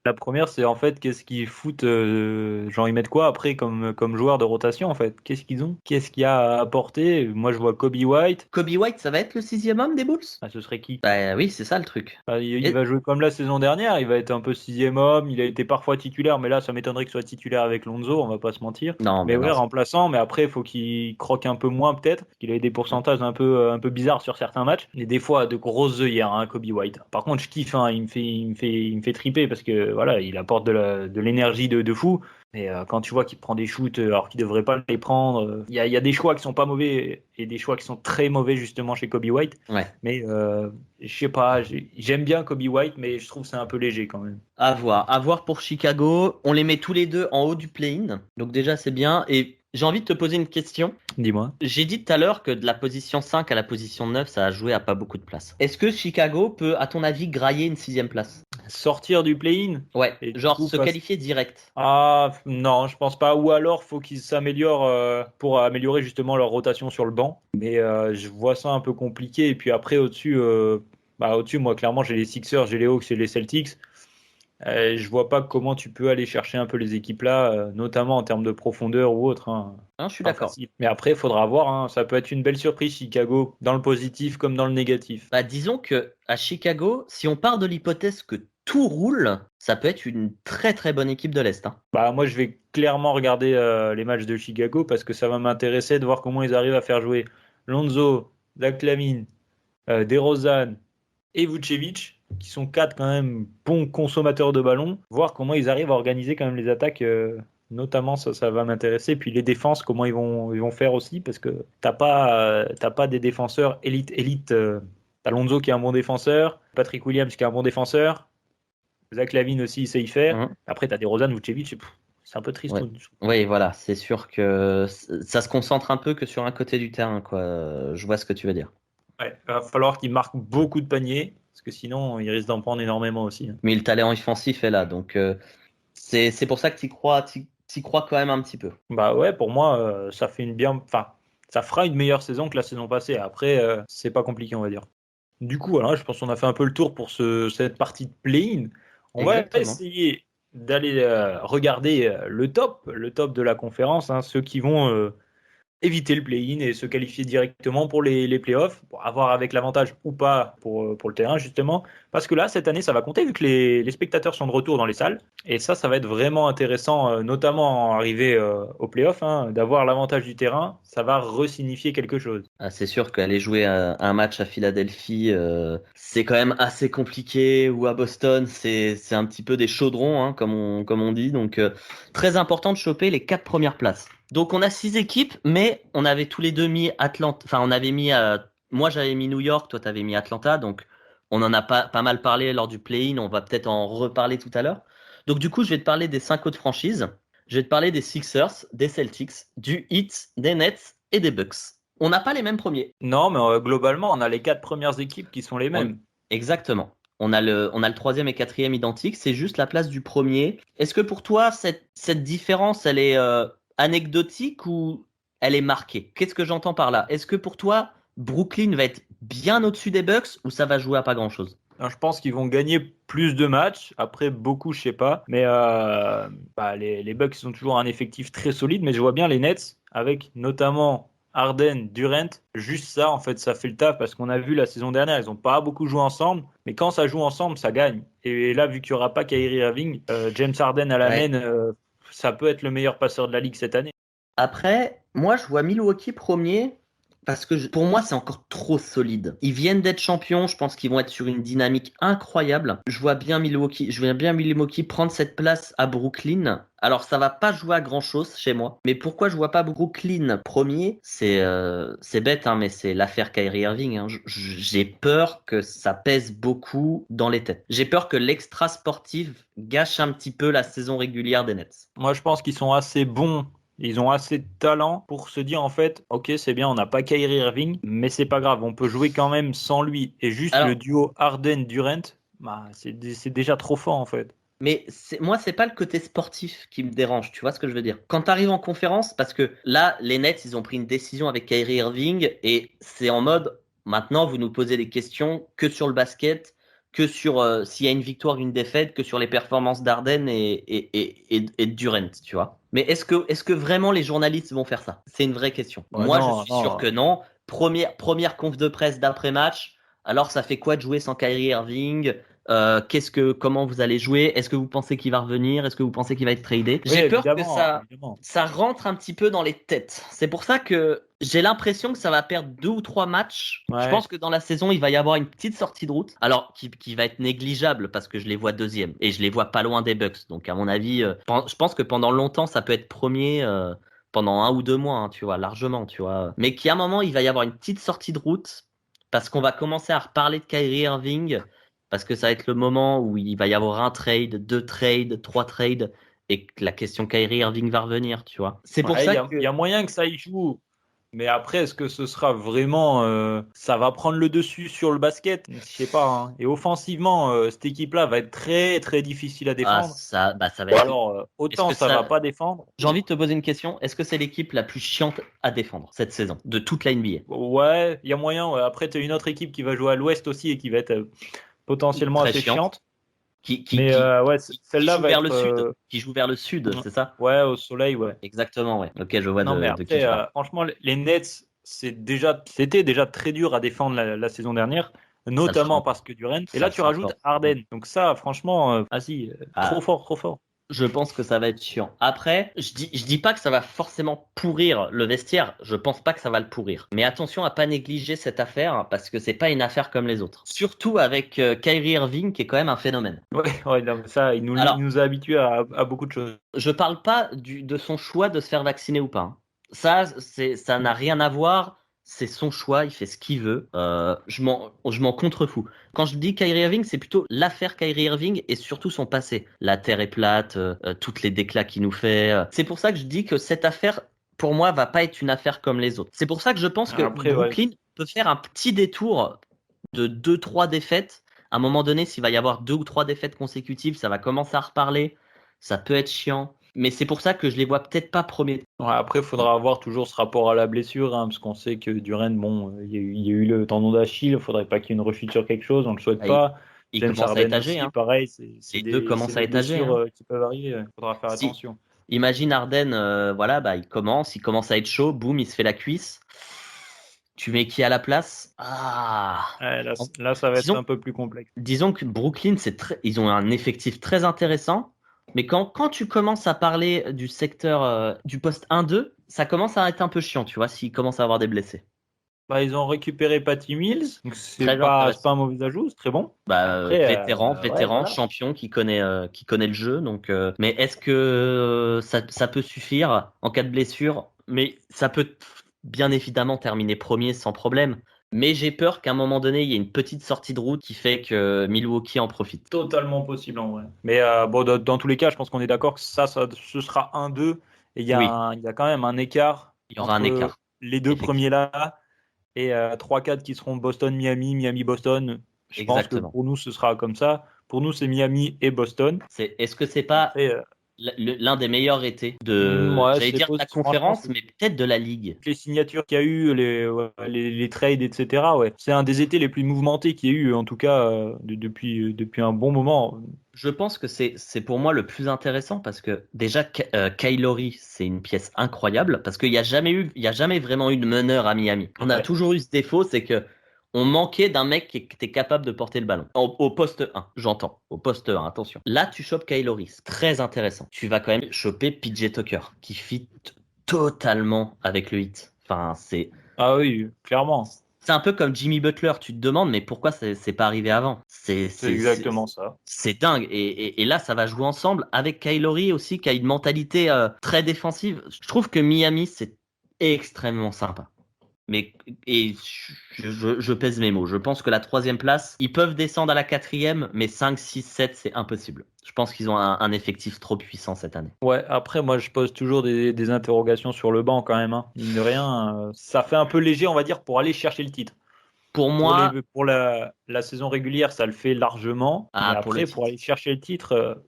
La première, c'est en fait, qu'est-ce qu'ils foutent, genre ils mettent quoi après comme joueur de rotation en fait? Qu'est-ce qu'ils ont? Qu'est-ce qu'il y a à apporter? Moi, je vois Kobe White. Kobe White, ça va être le 6e homme des Bulls? Ah, ce serait qui? Bah oui, c'est ça le truc. Il va jouer comme la saison dernière, il va être un peu 6e homme, il a été parfois titulaire, mais là ça m'étonnerait qu'il soit titulaire avec Lonzo, on va pas se mentir. Non, Mais bah ouais, non. remplaçant, mais après il faut qu'il croque un peu moins peut-être, parce qu'il a eu des pourcentages un peu bizarres sur certains matchs, et des fois de grosses œillères, hein, Kobe White. Par contre, je kiffe, hein, il me fait triper parce que voilà, il apporte de l'énergie de fou. Mais quand tu vois qu'il prend des shoots alors qu'il devrait pas les prendre, il y a des choix qui sont pas mauvais et des choix qui sont très mauvais justement chez Kobe White. Ouais. Mais je sais pas, j'aime bien Kobe White, mais je trouve que c'est un peu léger quand même. À voir pour Chicago. On les met tous les deux en haut du play-in. Donc déjà, c'est bien. Et j'ai envie de te poser une question. Dis-moi. J'ai dit tout à l'heure que de la position 5 à la position 9, ça a joué à pas beaucoup de place. Est-ce que Chicago peut, à ton avis, grailler une 6e place? Sortir du play-in? Ouais, Et du genre coup, se qualifier direct. Ah non, je pense pas. Ou alors, faut qu'ils s'améliorent pour améliorer justement leur rotation sur le banc. Mais je vois ça un peu compliqué. Et puis après, au-dessus, moi, clairement, j'ai les Sixers, j'ai les Hawks et les Celtics. Je vois pas comment tu peux aller chercher un peu les équipes là, notamment en termes de profondeur ou autre, hein. Hein, je suis Pas d'accord. facile. Mais après, il faudra voir, hein. Ça peut être une belle surprise, Chicago, dans le positif comme dans le négatif. Bah, disons que à Chicago, si on part de l'hypothèse que tout roule, ça peut être une très très bonne équipe de l'Est. Hein. Bah, moi, je vais clairement regarder les matchs de Chicago parce que ça va m'intéresser de voir comment ils arrivent à faire jouer Lonzo, Zach LaVine, DeRozan et Vucevic, qui sont quatre quand même bons consommateurs de ballon, voir comment ils arrivent à organiser quand même les attaques. Notamment, ça va m'intéresser. Puis les défenses, comment ils vont faire aussi, parce que t'as pas des défenseurs élite. T'as Lonzo qui est un bon défenseur, Patrick Williams qui est un bon défenseur, Zach LaVine aussi, il sait y faire. Mhm. Après, t'as des DeRozan, Vucevic, c'est un peu triste. Ouais. Oui, voilà, c'est sûr que ça se concentre un peu que sur un côté du terrain, quoi. Je vois ce que tu veux dire. Ouais, il va falloir qu'ils marquent beaucoup de paniers, parce que sinon, ils risquent d'en prendre énormément aussi, hein. Mais le talent offensif est là, donc c'est pour ça que t'y crois quand même un petit peu. Bah ouais, pour moi, ça fera une meilleure saison que la saison passée. Après, c'est pas compliqué, on va dire. Du coup, voilà, je pense qu'on a fait un peu le tour pour cette partie de play-in. On va Exactement. essayer d'aller regarder le top de la conférence, hein, ceux qui vont éviter le play-in et se qualifier directement pour les playoffs, pour avoir avec l'avantage ou pas pour le terrain, justement. Parce que là, cette année, ça va compter vu que les spectateurs sont de retour dans les salles. Et ça va être vraiment intéressant, notamment arrivé aux playoffs, hein, d'avoir l'avantage du terrain. Ça va resignifier quelque chose. Ah, c'est sûr qu'aller jouer un match à Philadelphie, c'est quand même assez compliqué, ou à Boston, c'est un petit peu des chaudrons, hein, comme on dit. Donc, très important de choper les 4 premières places. Donc, on a 6 équipes, mais on avait tous les deux mis Atlanta. Enfin, on avait mis. Moi, j'avais mis New York, toi, t'avais mis Atlanta. Donc, on en a pas mal parlé lors du play-in. On va peut-être en reparler tout à l'heure. Donc, du coup, je vais te parler des 5 autres franchises. Je vais te parler des Sixers, des Celtics, du Heat, des Nets et des Bucks. On n'a pas les mêmes premiers. Non, mais globalement, on a les 4 premières équipes qui sont les mêmes. Exactement. On a le 3e et 4e identique, c'est juste la place du premier. Est-ce que pour toi, cette différence, elle est anecdotique ou elle est marquée? Qu'est-ce que j'entends par là? Est-ce que pour toi, Brooklyn va être bien au-dessus des Bucks ou ça va jouer à pas grand-chose? Alors, je pense qu'ils vont gagner plus de matchs. Après, beaucoup, je sais pas. Mais les Bucks, ils ont toujours un effectif très solide. Mais je vois bien les Nets, avec notamment Harden, Durant. Juste ça, en fait, ça fait le taf. Parce qu'on a vu la saison dernière, ils n'ont pas beaucoup joué ensemble. Mais quand ça joue ensemble, ça gagne. Et là, vu qu'il n'y aura pas Kyrie Irving, James Harden à la Ouais. main, ça peut être le meilleur passeur de la ligue cette année. Après, moi, je vois Milwaukee premier parce que pour moi, c'est encore trop solide. Ils viennent d'être champions, je pense qu'ils vont être sur une dynamique incroyable. Je vois bien Milwaukee prendre cette place à Brooklyn. Alors, ça va pas jouer à grand-chose chez moi. Mais pourquoi je vois pas Brooklyn premier? C'est bête, hein, mais c'est l'affaire Kyrie Irving. Hein. J'ai peur que ça pèse beaucoup dans les têtes. J'ai peur que l'extra sportif gâche un petit peu la saison régulière des Nets. Moi, je pense qu'ils sont assez bons. Ils ont assez de talent pour se dire en fait, ok, c'est bien, on n'a pas Kyrie Irving, mais c'est pas grave, on peut jouer quand même sans lui. Et juste Alors, le duo Harden-Durant, c'est déjà trop fort en fait. mais moi, c'est pas le côté sportif qui me dérange, tu vois ce que je veux dire. Quand tu arrives en conférence, parce que là, les Nets, ils ont pris une décision avec Kyrie Irving et c'est en mode, maintenant, vous nous posez des questions que sur le basket, que sur s'il y a une victoire, une défaite, que sur les performances d'Harden et de Durant, tu vois. Mais est-ce que vraiment les journalistes vont faire ça? C'est une vraie question. Ouais, Moi, non, je suis non. sûr que non. Première conf de presse d'après-match. Alors, ça fait quoi de jouer sans Kyrie Irving? Comment vous allez jouer? Est-ce que vous pensez qu'il va revenir? Est-ce que vous pensez qu'il va être tradé? Oui, J'ai peur que évidemment. ça rentre un petit peu dans les têtes. C'est pour ça que j'ai l'impression que ça va perdre 2 ou 3 matchs. Je Ouais. pense que dans la saison, il va y avoir une petite sortie de route. Alors, qui va être négligeable parce que je les vois deuxième et je les vois pas loin des Bucks. Donc, à mon avis, je pense que pendant longtemps, ça peut être premier pendant 1 ou 2 mois, hein, tu vois, largement, tu vois. Mais qu'à un moment, il va y avoir une petite sortie de route parce qu'on va commencer à reparler de Kyrie Irving parce que ça va être le moment où il va y avoir un trade, 2 trades, 3 trades et que la question Kyrie Irving va revenir, tu vois. C'est pour Ouais, ça il y a moyen que ça y joue. Mais après, est-ce que ce sera vraiment. Ça va prendre le dessus sur le basket? Je sais pas, hein. Et offensivement, cette équipe-là va être très, très difficile à défendre. ça va Ou être. alors, Est-ce autant que ça va pas défendre. J'ai envie de te poser une question. Est-ce que c'est l'équipe la plus chiante à défendre cette saison de toute la NBA? Ouais, il y a moyen. Ouais. Après, tu as une autre équipe qui va jouer à l'ouest aussi et qui va être potentiellement Très assez chiante. chiante. Qui, Mais ouais, qui celle-là joue va vers être. le sud. Qui joue vers le sud, c'est ça? Ouais, au soleil, ouais. Exactement, ouais. Ok, je vois Non, mais de qui après, tu parles. franchement, les Nets, c'était déjà très dur à défendre la saison dernière, Ça le sera notamment parce encore. que Durant. Et Ça là, le tu sera rajoutes encore. Harden. Donc ça, franchement, trop Ah, fort, trop fort. je pense que ça va être chiant. Après, je dis pas que ça va forcément pourrir le vestiaire. Je pense pas que ça va le pourrir. Mais attention à pas négliger cette affaire parce que c'est pas une affaire comme les autres. Surtout avec Kyrie Irving qui est quand même un phénomène. Ouais, ouais, non, mais ça, il Alors, nous a habitués à beaucoup de choses. je parle pas de son choix de se faire vacciner ou pas, hein. Ça n'a rien à voir. C'est son choix, il fait ce qu'il veut. Je m'en contrefous. Quand je dis Kyrie Irving, c'est plutôt l'affaire Kyrie Irving et surtout son passé. La terre est plate, toutes les déclats qu'il nous fait. C'est pour ça que je dis que cette affaire, pour moi, va pas être une affaire comme les autres. C'est pour ça que je pense que Après, ouais. Brooklyn peut faire un petit détour de 2, 3 défaites. À un moment donné, s'il va y avoir 2 ou 3 défaites consécutives, ça va commencer à reparler. Ça peut être chiant. Mais c'est pour ça que je les vois peut-être pas premiers. Ouais, après, il faudra avoir toujours ce rapport à la blessure, hein, parce qu'on sait que Durant, bon, il y a eu le tendon d'Achille, il faudrait pas qu'il y ait une rechute sur quelque chose, on le souhaite Ah, il, pas. il James commence à Harden étager, aussi, hein. pareil, Les deux c'est commencent à des étager, blessures hein. qui peuvent arriver, il faudra faire Si, attention. imagine Harden, voilà, bah, il commence à être chaud, boum, il se fait la cuisse. Tu mets qui à la place? Ah. Ouais, là, ça va être Disons, un peu plus complexe. disons que Brooklyn, ils ont un effectif très intéressant, mais quand tu commences à parler du secteur du poste 1-2, ça commence à être un peu chiant, tu vois, s'ils commencent à avoir des blessés. Bah, ils ont récupéré Patty Mills, donc Très c'est pas intéressant. un mauvais ajout, c'est très bon. Bah, Après, ouais, vétéran, voilà. champion qui connaît le jeu. Donc, mais est-ce que ça peut suffire en cas de blessure? Mais ça peut bien évidemment terminer premier sans problème. Mais j'ai peur qu'à un moment donné, il y ait une petite sortie de route qui fait que Milwaukee en profite. Totalement possible en vrai. Mais bon, dans tous les cas, je pense qu'on est d'accord que ce sera 1-2. Et Oui, il y a quand même un écart il y aura un entre écart, les deux premiers effectivement. là et 3-4 qui seront Boston-Miami, Miami-Boston. Je pense que Exactement. pour nous, ce sera comme ça. Pour nous, c'est Miami et Boston. Est-ce que c'est pas Après, l'un des meilleurs étés ouais, j'allais dire de la franchement, conférence, mais peut-être de la ligue? les signatures qu'il y a eu, les trades, etc. Ouais. C'est un des étés les plus mouvementés qu'il y a eu, en tout cas, depuis un bon moment. Je pense que c'est pour moi le plus intéressant parce que déjà Kyle Lowry, c'est une pièce incroyable parce il y a jamais vraiment eu de meneur à Miami. On a Ouais. toujours eu ce défaut, c'est que on manquait d'un mec qui était capable de porter le ballon. Au poste 1, j'entends. Au poste 1, attention. Là, tu chopes Kyle Lowry, c'est très intéressant. Tu vas quand même choper PJ Tucker qui fit totalement avec le hit. Enfin, Ah oui, clairement. c'est un peu comme Jimmy Butler, tu te demandes, mais pourquoi c'est pas arrivé avant? C'est exactement ça. C'est dingue. Et là, ça va jouer ensemble avec Kyle Lowry aussi, qui a une mentalité très défensive. Je trouve que Miami, c'est extrêmement sympa. Mais et je pèse mes mots. Je pense que la troisième place, ils peuvent descendre à la quatrième, mais 5, 6, 7, c'est impossible. Je pense qu'ils ont un effectif trop puissant cette année. Ouais, après, moi, je pose toujours des interrogations sur le banc quand même. Hein. Mine de rien, ça fait un peu léger, on va dire, pour aller chercher le titre. Pour moi, Pour la saison régulière, ça le fait largement. Mais pour le après, pour titre, aller chercher le titre,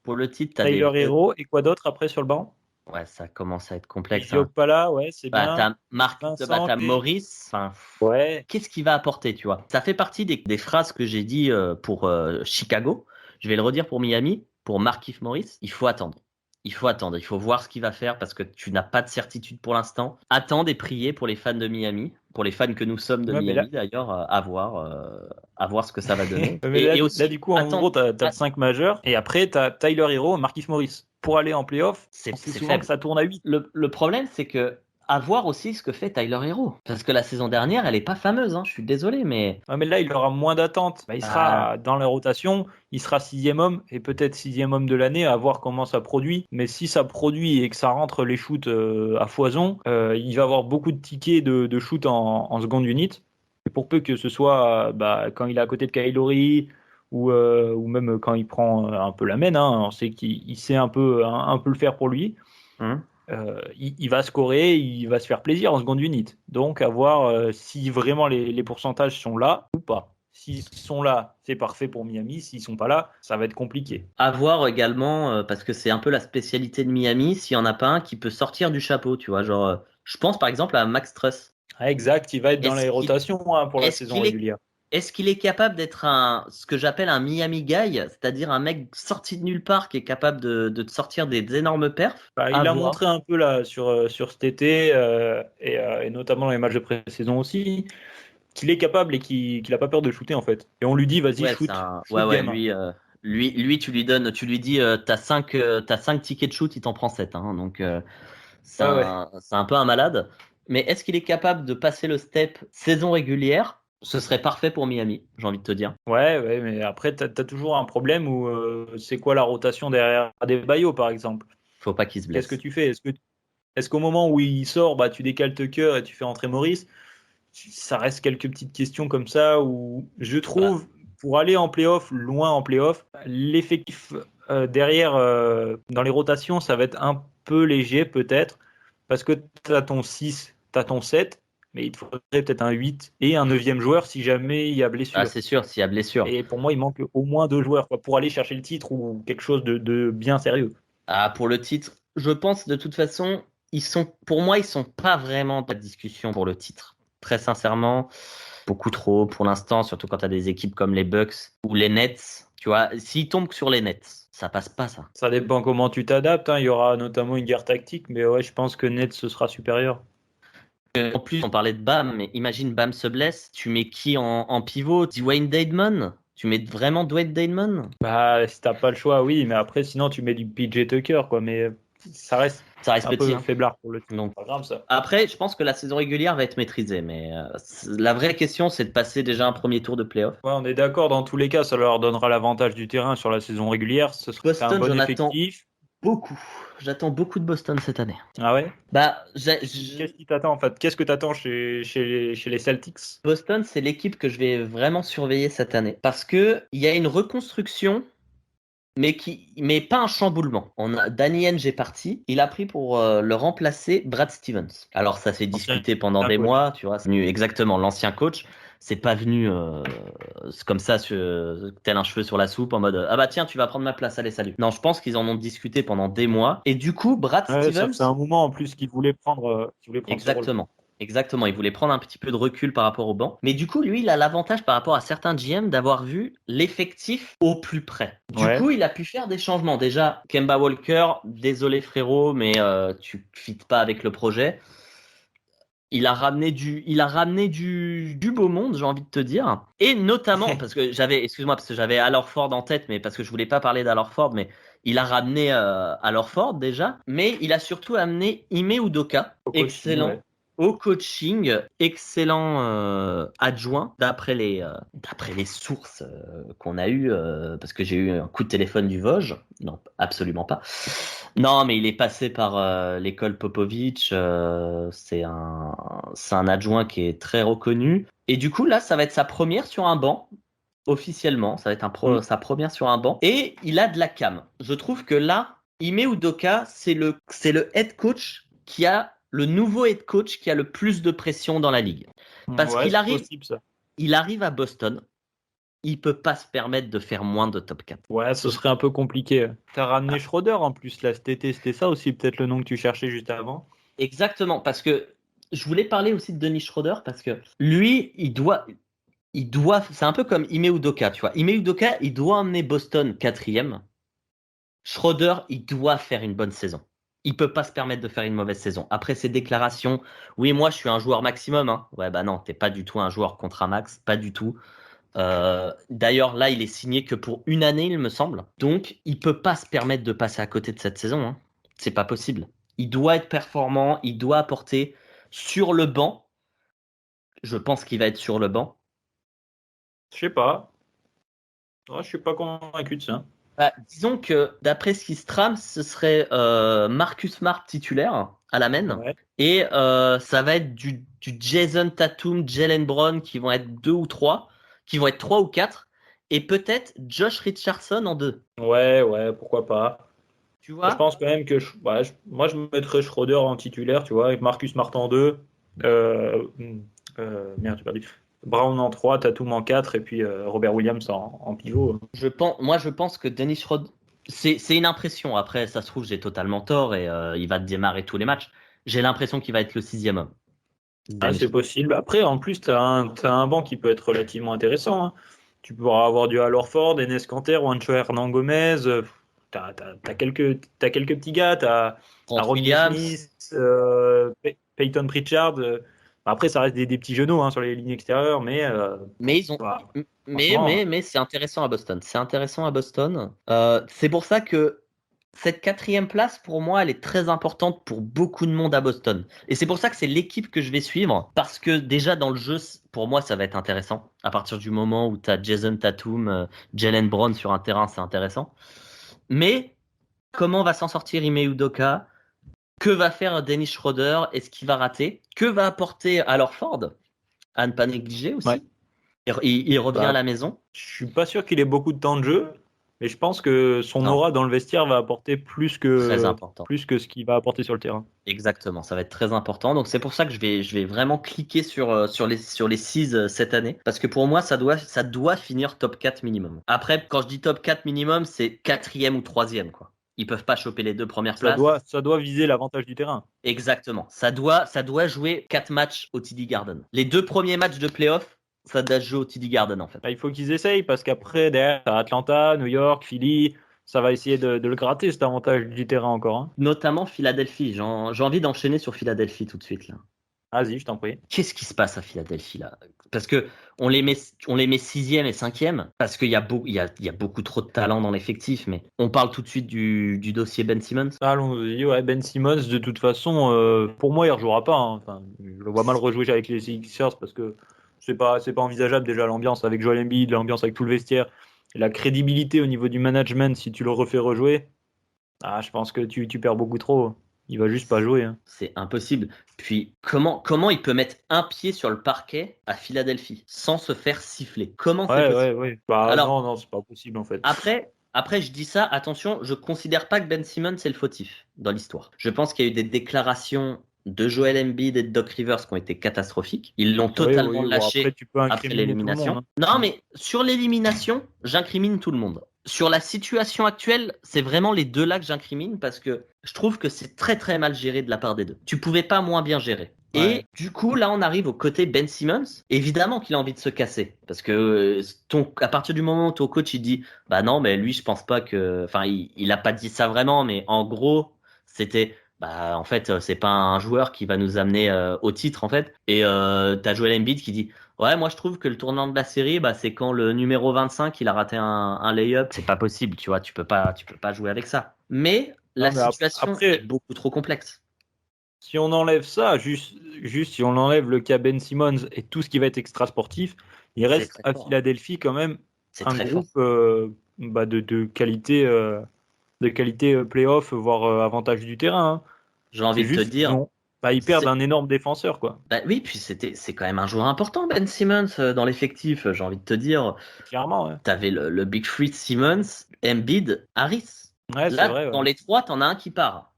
pour le titre, t'as des Tyler vrais. Hero et quoi d'autre après sur le banc? Ouais, ça commence à être complexe. Diop pas là, ouais, c'est Bah, bien. t'as Vincent, Maurice. Enfin, ouais. qu'est-ce qu'il va apporter, tu vois? Ça fait partie des phrases que j'ai dit pour Chicago. Je vais le redire pour Miami, pour Markieff Morris. Il faut attendre. Il faut attendre. Il faut voir ce qu'il va faire parce que tu n'as pas de certitude pour l'instant. Attendre et prier pour les fans de Miami, pour les fans que nous sommes de Ouais, mais là, Miami d'ailleurs, à voir ce que ça va donner. mais là, Et là, aussi, du coup, en gros, attendre. t'as le 5 majeur et après, t'as Tyler Hero, Markieff Morris. Pour aller en playoff, on sait C'est souvent faible. que ça tourne à 8. Le problème, c'est que à voir aussi ce que fait Tyler Hero. Parce que la saison dernière, elle est pas fameuse, hein. Je suis désolé, mais Ouais, mais là, il aura moins d'attente. Bah, il ah, sera dans la rotation, il sera 6e homme et peut-être 6e homme de l'année à voir comment ça produit. Mais si ça produit et que ça rentre les shoots à foison, il va avoir beaucoup de tickets de shoot en seconde unit. Et pour peu que ce soit bah, quand il est à côté de Kyle Lowry ou même quand il prend un peu la main, hein, on sait qu'il sait un peu le faire pour lui. hein. Il va scorer, il va se faire plaisir en seconde unit. Donc, à voir si vraiment les pourcentages sont là ou pas. S'ils sont là, c'est parfait pour Miami. S'ils sont pas là, ça va être compliqué. À voir également, parce que c'est un peu la spécialité de Miami, s'il y en a pas un qui peut sortir du chapeau, tu vois. Genre, je pense par exemple à Max Truss. Ah, exact, il va être dans Est-ce les qu'il rotations hein, pour la est-ce saison qu'il est régulière. est-ce qu'il est capable d'être ce que j'appelle un Miami guy, c'est-à-dire un mec sorti de nulle part qui est capable de te sortir des énormes perfs? Bah, À il a voir. montré un peu là sur cet été et notamment dans les matchs de pré-saison aussi qu'il est capable et qu'il n'a pas peur de shooter en fait. Et on lui dit vas-y Ouais, shoot ouais, gamin. lui, tu lui dis, t'as 5 tickets de shoot, il t'en prend 7, hein, donc, Ouais ouais. c'est un peu un malade. Mais est-ce qu'il est capable de passer le step saison régulière? Ce serait parfait pour Miami, j'ai envie de te dire. Ouais, ouais, mais après, tu as toujours un problème où c'est quoi la rotation derrière Adebayo, par exemple? Faut pas qu'il se Qu'est-ce que blesse. tu fais? Est-ce qu'au moment où il sort, bah, tu décales Tucker et tu fais entrer Maurice? Ça reste quelques petites questions comme ça où je Bah, trouve, pour aller en playoff, loin en playoff, l'effectif derrière, dans les rotations, ça va être un peu léger peut-être, parce que tu as ton 6, tu as ton 7, mais il te faudrait peut-être un 8 et un neuvième joueur si jamais il y a blessure. c'est sûr, s'il y a blessure. Et pour moi, il manque au moins 2 joueurs quoi, pour aller chercher le titre ou quelque chose de bien sérieux. Ah, pour le titre, je pense de toute façon, pour moi, ils sont pas vraiment dans la discussion pour le titre. Très sincèrement, beaucoup trop pour l'instant, surtout quand tu as des équipes comme les Bucks ou les Nets. Tu vois, s'ils tombent sur les Nets, ça passe pas, ça. Ça dépend comment tu t'adaptes. Hein. Il y aura notamment une guerre tactique, mais ouais, je pense que Nets ce sera supérieur. En plus, on parlait de Bam, mais imagine Bam se blesse, tu mets qui en pivot? Dwayne Dedmon? Tu mets vraiment Dwayne Dedmon? Bah, si t'as pas le choix, oui, mais après, sinon, tu mets du PJ Tucker, quoi. Mais ça reste Ça reste un petit, peu hein. faiblard pour le titre. Donc, Pas grave, ça. après, je pense que la saison régulière va être maîtrisée, mais la vraie question, c'est de passer déjà un premier tour de playoff. Ouais, on est d'accord, dans tous les cas, ça leur donnera l'avantage du terrain sur la saison régulière. Ce serait un Boston, bon j'en attends effectif. beaucoup. J'attends beaucoup de Boston cette année. Ah ouais? Bah, Qu'est-ce qui t'attend en fait? Qu'est-ce que t'attends chez les Celtics? Boston, c'est l'équipe que je vais vraiment surveiller cette année parce que il y a une reconstruction, mais pas un chamboulement. Danny Ainge est parti. Il a pris pour le remplacer Brad Stevens. Alors ça s'est Ancien discuté pendant des coach. mois, tu vois. C'est venu exactement l'ancien coach. C'est pas venu comme ça, tel un cheveu sur la soupe, en mode ah bah tiens, tu vas prendre ma place, allez salut. Non, je pense qu'ils en ont discuté pendant des mois. Et du coup, Brad Ouais, ça faisait Stevens, un moment en plus qu'il voulait prendre ce rôle. exactement. Exactement, il voulait prendre un petit peu de recul par rapport au banc. Mais du coup, lui, il a l'avantage par rapport à certains GM d'avoir vu l'effectif au plus près. Du Ouais. coup, il a pu faire des changements. Déjà, Kemba Walker, désolé frérot, mais tu fites pas avec le projet. Il a ramené du beau monde, j'ai envie de te dire. Et notamment, excuse-moi, parce que j'avais Al Horford en tête, mais parce que je voulais pas parler d'Al Horford, mais il a ramené Al Horford déjà. Mais il a surtout amené Ime Udoka, Au coaching, excellent ouais. au coaching, excellent adjoint, d'après les sources qu'on a eues, parce que j'ai eu un coup de téléphone du Vosges. Non, absolument pas. Non, mais il est passé par l'école Popovich. C'est un adjoint qui est très reconnu. Et du coup, là, ça va être sa première sur un banc, officiellement. Ça va être Mm. sa première sur un banc. Et il a de la cam. Je trouve que là, Ime Udoka, c'est le head coach le nouveau head coach qui a le plus de pression dans la ligue. Parce Ouais, qu'il c'est arrive, possible ça. il arrive à Boston. il peut pas se permettre de faire moins de top 4. Ouais, ce serait un peu compliqué. T'as ramené Schroeder en plus là cet été, c'était ça aussi peut-être le nom que tu cherchais juste avant. Exactement, parce que je voulais parler aussi de Dennis Schroeder, parce que lui, il doit, c'est un peu comme Ime Udoka, tu vois. Ime Udoka, il doit emmener Boston 4e. Schroeder, il doit faire une bonne saison. Il peut pas se permettre de faire une mauvaise saison. Après ses déclarations, oui, moi je suis un joueur maximum. Hein. Ouais, bah non, t'es pas du tout un joueur contrat max, pas du tout. D'ailleurs, là, il est signé que pour une année, il me semble. Donc, il peut pas se permettre de passer à côté de cette saison. Hein. C'est pas possible. Il doit être performant, il doit apporter sur le banc. Je pense qu'il va être sur le banc. Je sais pas. Ouais, je suis pas convaincu de ça. Bah, disons que d'après ce qui se trame, ce serait Marcus Smart titulaire à la main. Ouais. Et ça va être du Jason Tatum, Jalen Brown qui vont être 2 ou 3, qui vont être 3 ou 4. Et peut-être Josh Richardson en 2. Ouais, pourquoi pas. Tu Je vois? pense quand même que moi je mettrais Schroeder en titulaire, tu vois, avec Marcus Smart en 2. Merde, j'ai perdu. Brown en 3, Tatum en 4 et puis Robert Williams en pivot. Je pense que Dennis Schroeder, c'est une impression. Après, ça se trouve, j'ai totalement tort et il va démarrer tous les matchs. J'ai l'impression qu'il va être le 6e homme. Ah, Dennis c'est possible. Après, en plus, t'as un banc qui peut être relativement intéressant. Hein. Tu pourras avoir du Al Horford, Enes Kanter, Juancho Hernan Gomez. T'as quelques petits gars. T'as Grant Rodney Williams. Smith, Peyton Pritchard. Après, ça reste des petits genoux hein, sur les lignes extérieures, mais Mais ils ont, bah, franchement, mais c'est intéressant à Boston. C'est intéressant à Boston. C'est pour ça que cette 4e place, pour moi, elle est très importante pour beaucoup de monde à Boston. Et c'est pour ça que c'est l'équipe que je vais suivre. Parce que déjà, dans le jeu, pour moi, ça va être intéressant. À partir du moment où tu as Jason Tatum, Jalen Brown sur un terrain, c'est intéressant. Mais comment va s'en sortir Ime Udoka? Que va faire Dennis Schroeder? Est-ce qu'il va rater? Que va apporter Al Horford? À ne pas négliger ouais. aussi. Il revient à Bah, la maison. je suis pas sûr qu'il ait beaucoup de temps de jeu, mais je pense que son Non, aura dans le vestiaire va apporter très important. plus que ce qu'il va apporter sur le terrain. Exactement, ça va être très important. Donc c'est pour ça que je vais vraiment cliquer sur les 6 cette année. Parce que pour moi, ça doit finir top 4 minimum. Après, quand je dis top 4 minimum, c'est 4e ou 3e, quoi. Ils peuvent pas choper les 2 premières places. Ça doit viser l'avantage du terrain. Exactement. Ça doit jouer 4 matchs au TD Garden. Les 2 premiers matchs de playoff, ça doit jouer au TD Garden, en fait. Bah, il faut qu'ils essayent parce qu'après, derrière, t'as Atlanta, New York, Philly, ça va essayer de le gratter cet avantage du terrain encore. Hein. Notamment Philadelphie. J'ai envie d'enchaîner sur Philadelphie tout de suite, là. Vas-y, je t'en prie. Qu'est-ce qui se passe à Philadelphie là? Parce que on les met 6e et 5e parce qu'il y a beaucoup trop de talent dans l'effectif, mais on parle tout de suite du dossier Ben Simmons. Allons-y, ouais, Ben Simmons, de toute façon, pour moi, il ne rejouera pas. Hein. Enfin, je le vois mal rejouer avec les Sixers parce que c'est pas envisageable déjà l'ambiance avec Joel Embiid, l'ambiance avec tout le vestiaire, et la crédibilité au niveau du management si tu le refais rejouer. Ah, je pense que tu perds beaucoup trop. Il va juste pas jouer. Hein. C'est impossible. Puis comment il peut mettre un pied sur le parquet à Philadelphie sans se faire siffler? Comment c'est possible? Ouais. Bah Alors non, c'est pas possible en fait. après, je dis ça, attention, je considère pas que Ben Simmons est le fautif dans l'histoire. Je pense qu'il y a eu des déclarations de Joel Embiid et de Doc Rivers qui ont été catastrophiques. Ils l'ont totalement Bon, lâché après, tu peux après incriminer tout le l'élimination. monde. Hein. Non, mais sur l'élimination, j'incrimine tout le monde. Sur la situation actuelle, c'est vraiment les deux là que j'incrimine parce que je trouve que c'est très très mal géré de la part des deux. Tu pouvais pas moins bien gérer. Ouais. Et du coup, là, on arrive au côté Ben Simmons. Évidemment qu'il a envie de se casser. Parce que à partir du moment où ton coach il dit bah non, mais lui, je pense pas que. Enfin, il a pas dit ça vraiment, mais en gros, c'était bah en fait, c'est pas un joueur qui va nous amener au titre en fait. Et t'as Joel Embiid qui dit ouais, moi je trouve que le tournant de la série, bah c'est quand le numéro 25 il a raté un lay-up. C'est pas possible, tu vois, tu peux pas jouer avec ça. Mais la Non, mais situation après, est beaucoup trop complexe. si on enlève ça, juste si on enlève le cas Ben Simmons et tout ce qui va être extra sportif, il C'est reste très à fort. Philadelphie quand même C'est un très groupe fort. de qualité playoff, voire avantage du terrain. Hein. J'ai C'est envie de te juste dire, ils perdent c'est un énorme défenseur, quoi. bah oui, puis c'est quand même un joueur important, Ben Simmons, dans l'effectif. J'ai envie de te dire, Clairement, ouais. t'avais le Big Three de Simmons, Embiid, Harris. Ouais, c'est Là, vrai, dans ouais. les trois, t'en as un qui part.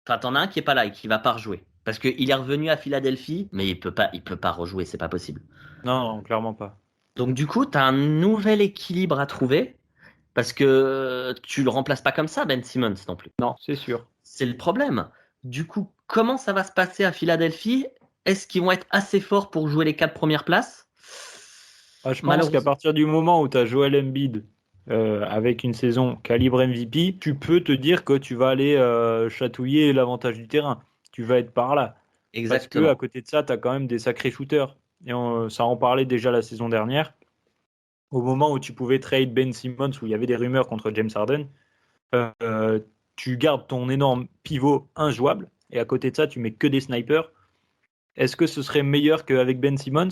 Enfin, t'en as un qui est pas là et qui va pas rejouer. Parce qu'il est revenu à Philadelphie, mais il peut pas rejouer, c'est pas possible. Non, clairement pas. Donc du coup, tu as un nouvel équilibre à trouver parce que tu le remplaces pas comme ça, Ben Simmons non plus. Non, c'est sûr. C'est le problème. Du coup, comment ça va se passer à Philadelphie? Est-ce qu'ils vont être assez forts pour jouer les 4 premières places? Ah, je pense qu'à Malheureusement, partir du moment où tu as Joel Embiid avec une saison calibre MVP, tu peux te dire que tu vas aller chatouiller l'avantage du terrain. Tu vas être par là. Parce que à exactement. côté de ça, tu as quand même des sacrés shooters. Et ça en parlait déjà la saison dernière. Au moment où tu pouvais trade Ben Simmons, où il y avait des rumeurs contre James Harden, euh, tu gardes ton énorme pivot injouable. Et à côté de ça, tu mets que des snipers. Est-ce que ce serait meilleur qu'avec Ben Simmons?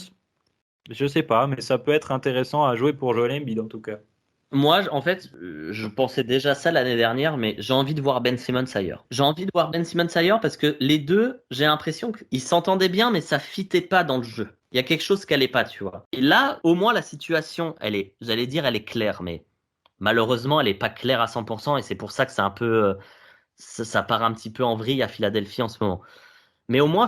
Je sais pas, mais ça peut être intéressant à jouer pour Joel Embiid en tout cas. Moi, en fait, je pensais déjà ça l'année dernière, mais j'ai envie de voir Ben Simmons ailleurs. J'ai envie de voir Ben Simmons ailleurs parce que les deux, j'ai l'impression qu'ils s'entendaient bien, mais ça fitait pas dans le jeu. Il y a quelque chose qui allait pas, tu vois. Et là, au moins, la situation, j'allais dire, elle est claire, mais malheureusement, elle est pas claire à 100%, et c'est pour ça que c'est un peu, ça part un petit peu en vrille à Philadelphie en ce moment. Mais au moins,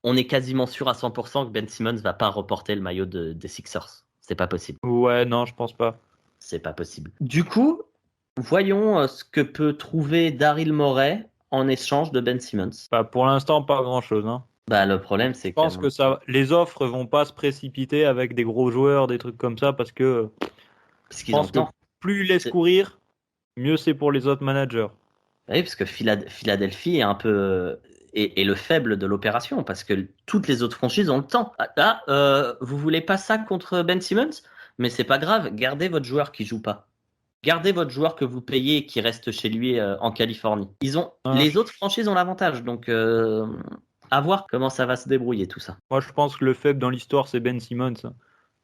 on est quasiment sûr à 100% que Ben Simmons va pas reporter le maillot des Sixers. C'est pas possible. Ouais, non, je pense pas. C'est pas possible. Du coup, voyons ce que peut trouver Daryl Morey en échange de Ben Simmons. Bah, pour l'instant, pas grand-chose, hein. Bah, le problème, Je c'est qu'à pense mon... que les offres vont pas se précipiter avec des gros joueurs, des trucs comme ça, parce que Parce je qu'ils ont pense le que temps. plus ils laissent C'est- courir, mieux c'est pour les autres managers. Oui, parce que Philadelphie est un peu est le faible de l'opération, parce que toutes les autres franchises ont le temps. Vous voulez pas ça contre Ben Simmons? Mais c'est pas grave, gardez votre joueur qui joue pas. Gardez votre joueur que vous payez et qui reste chez lui en Californie. Hein, Les autres franchises ont l'avantage, donc à voir comment ça va se débrouiller tout ça. moi, je pense que le faible dans l'histoire, c'est Ben Simmons, hein.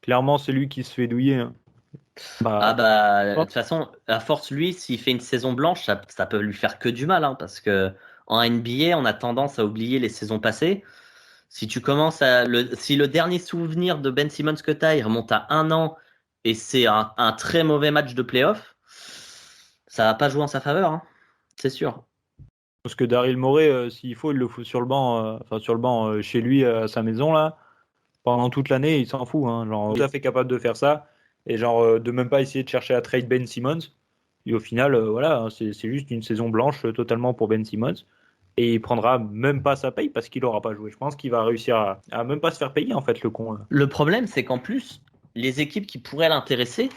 Clairement, c'est lui qui se fait douiller, hein. Ah Bah, bah, de bon, toute façon, à force, lui, s'il fait une saison blanche, ça peut lui faire que du mal, hein, parce que en NBA, on a tendance à oublier les saisons passées. Si tu commences si le dernier souvenir de Ben Simmons que t'as, il remonte à 1 an et c'est un très mauvais match de playoff, ça va pas jouer en sa faveur, hein, c'est sûr. parce que Daryl Morey, s'il faut, il le fout sur le banc, enfin sur le banc chez lui à sa maison là, pendant toute l'année, il s'en fout, hein, genre tout à fait capable de faire ça et genre de même pas essayer de chercher à trade Ben Simmons. Et au final, voilà, hein, c'est juste une saison blanche totalement pour Ben Simmons. Et il prendra même pas sa paye parce qu'il aura pas joué. Je pense qu'il va réussir à même pas se faire payer en fait le con, là. Le problème, c'est qu'en plus, les équipes qui pourraient l'intéresser,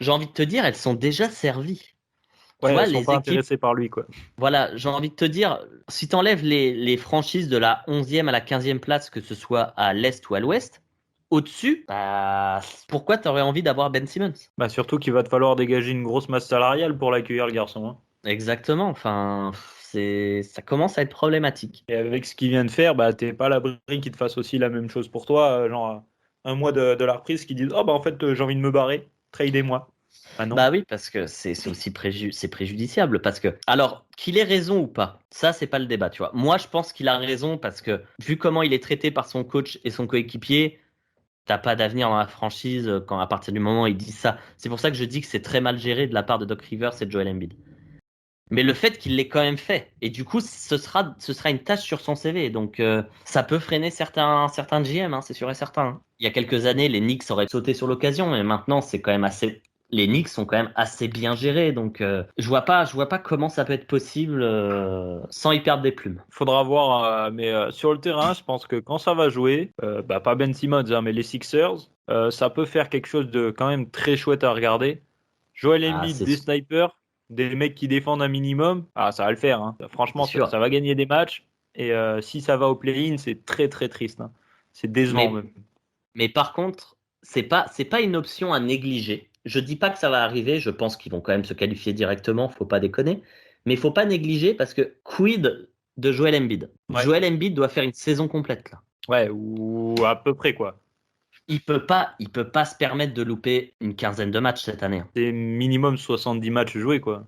j'ai envie de te dire, elles sont déjà servies. Tu Ouais, vois, elles sont les pas équipes. intéressées par lui quoi. Voilà, j'ai envie de te dire, si tu enlèves les franchises de la 11e à la 15e place, que ce soit à l'Est ou à l'Ouest, au-dessus, bah, pourquoi tu aurais envie d'avoir Ben Simmons? Bah surtout qu'il va te falloir dégager une grosse masse salariale pour l'accueillir le garçon, hein. Exactement, enfin, ça commence à être problématique. Et avec ce qu'il vient de faire, bah t'es pas à l'abri qu'il te fasse aussi la même chose pour toi, genre un mois de la reprise qui dit oh bah en fait j'ai envie de me barrer, tradez-moi. Ah non. Bah oui, parce que c'est aussi c'est préjudiciable, parce que, alors, qu'il ait raison ou pas, ça, c'est pas le débat, tu vois. Moi, je pense qu'il a raison, parce que, vu comment il est traité par son coach et son coéquipier, t'as pas d'avenir dans la franchise quand à partir du moment où ils disent ça. C'est pour ça que je dis que c'est très mal géré de la part de Doc Rivers et de Joel Embiid. Mais le fait qu'il l'ait quand même fait, et du coup, ce sera une tâche sur son CV, donc ça peut freiner certains GM, hein, c'est sûr et certain, hein. Il y a quelques années, les Knicks auraient sauté sur l'occasion, mais maintenant, c'est quand même assez. Les Knicks sont quand même assez bien gérés, donc je vois pas comment ça peut être possible sans y perdre des plumes. Faudra voir, mais sur le terrain, je pense que quand ça va jouer, bah, pas Ben Simmons, hein, mais les Sixers, ça peut faire quelque chose de quand même très chouette à regarder. Joel Ah, Embiid, des snipers, des mecs qui défendent un minimum, ah, ça va le faire, hein. c'est Franchement, ça sûr. va gagner des matchs. Et si ça va au play-in, c'est très très triste, hein. C'est décevant Mais même. Mais par contre, c'est pas une option à négliger. Je dis pas que ça va arriver, je pense qu'ils vont quand même se qualifier directement, faut pas déconner. Mais il faut pas négliger parce que quid de Joel Embiid? Ouais, Joel Embiid doit faire une saison complète là. ouais, ou à peu près quoi. Il peut pas se permettre de louper une quinzaine de matchs cette année, hein. C'est minimum 70 matchs joués quoi.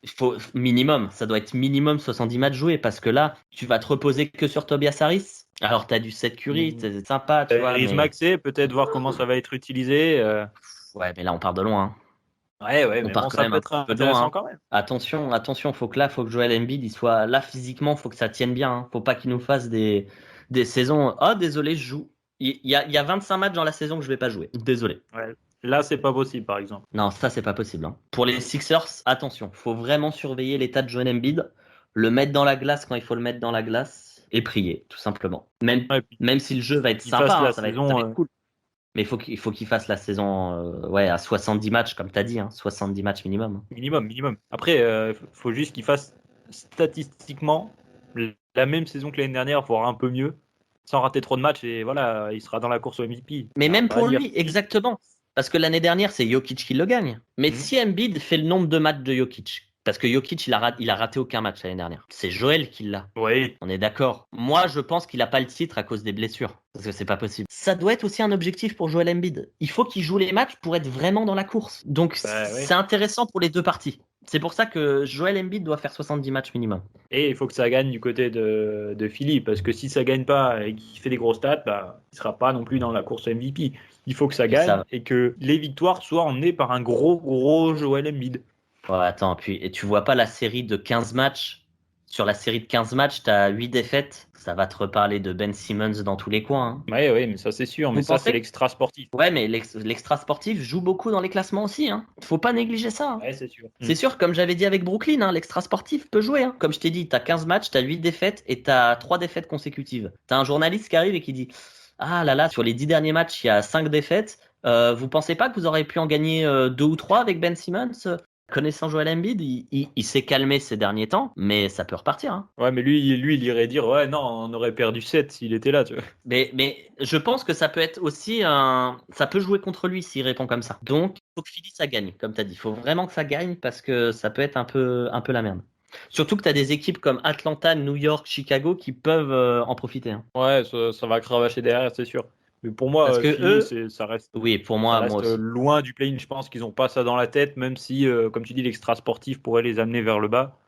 Il faut minimum, ça doit être minimum 70 matchs joués parce que là, tu vas te reposer que sur Tobias Harris. Alors t'as du Seth Curry, Mm. c'est sympa, tu vois, Riz mais Maxey, peut-être voir comment ça va être utilisé. ouais, mais là on part de loin, hein. Ouais, ouais, On mais part bon, quand ça même peut un être peu de loin, intéressant hein. quand même. Attention, attention, faut que Joel Embiid il soit là physiquement, faut que ça tienne bien, hein. Faut pas qu'il nous fasse des saisons. Ah, désolé, je joue. Il y a 25 matchs dans la saison que je vais pas jouer. Désolé. Ouais. Là, c'est pas possible, par exemple. Non, ça, c'est pas possible. Hein. Pour les Sixers, attention, faut vraiment surveiller l'état de Joel Embiid, le mettre dans la glace quand il faut le mettre dans la glace et prier, tout simplement. Même, Ouais, puis même si le jeu va être qu'il fasse sympa, la hein, ça va saison, être cool. Mais il faut qu'il fasse la saison à 70 matchs, comme tu as dit, hein, 70 matchs minimum. minimum. Après, faut juste qu'il fasse statistiquement la même saison que l'année dernière, voire un peu mieux, sans rater trop de matchs, et voilà, il sera dans la course au MVP. Mais même On va pour dire. lui, exactement. Parce que l'année dernière, c'est Jokic qui le gagne. Mais si Embiid fait le nombre de matchs de Jokic, parce que Jokic, il a raté aucun match l'année dernière. C'est Joel qui l'a. Oui. On est d'accord. Moi, je pense qu'il n'a pas le titre à cause des blessures. Parce que c'est pas possible. Ça doit être aussi un objectif pour Joel Embiid. Il faut qu'il joue les matchs pour être vraiment dans la course. Donc, c'est intéressant pour les deux parties. C'est pour ça que Joel Embiid doit faire 70 matchs minimum. Et il faut que ça gagne du côté de Philly, parce que si ça gagne pas et qu'il fait des gros stats, bah, il sera pas non plus dans la course MVP. Il faut que ça gagne et que les victoires soient emmenées par un gros Joel Embiid. Ouais, attends, puis et tu vois pas la série de 15 matchs. Sur la série de 15 matchs, tu as 8 défaites. Ça va te reparler de Ben Simmons dans tous les coins. Hein. Ouais, mais ça c'est sûr. Mais ça, c'est l'extra sportif. Ouais, mais l'extra sportif joue beaucoup dans les classements aussi. Hein. Faut pas négliger ça. Hein. Ouais, c'est sûr. C'est sûr, comme j'avais dit avec Brooklyn, hein, l'extra sportif peut jouer. Hein. Comme je t'ai dit, t'as 15 matchs, t'as 8 défaites et t'as 3 défaites consécutives. T'as un journaliste qui arrive et qui dit ah là, sur les 10 derniers matchs, il y a 5 défaites. Vous pensez pas que vous aurez pu en gagner 2 ou 3 avec Ben Simmons? Connaissant Joel Embiid, il s'est calmé ces derniers temps, mais ça peut repartir. Hein. Ouais, mais lui, il irait dire ouais, non, on aurait perdu 7 s'il était là, tu vois. Mais je pense que ça peut être aussi ça peut jouer contre lui s'il répond comme ça. Donc, il faut que Philly ça gagne, comme tu as dit. Il faut vraiment que ça gagne parce que ça peut être un peu la merde. Surtout que tu as des équipes comme Atlanta, New York, Chicago qui peuvent en profiter. Hein. Ouais, ça va cravacher derrière, c'est sûr. Mais pour moi, parce que Philly, ça reste, oui, pour moi, ça reste aussi. loin du play-in. Je pense qu'ils n'ont pas ça dans la tête, même si, comme tu dis, l'extra sportif pourrait les amener vers le bas.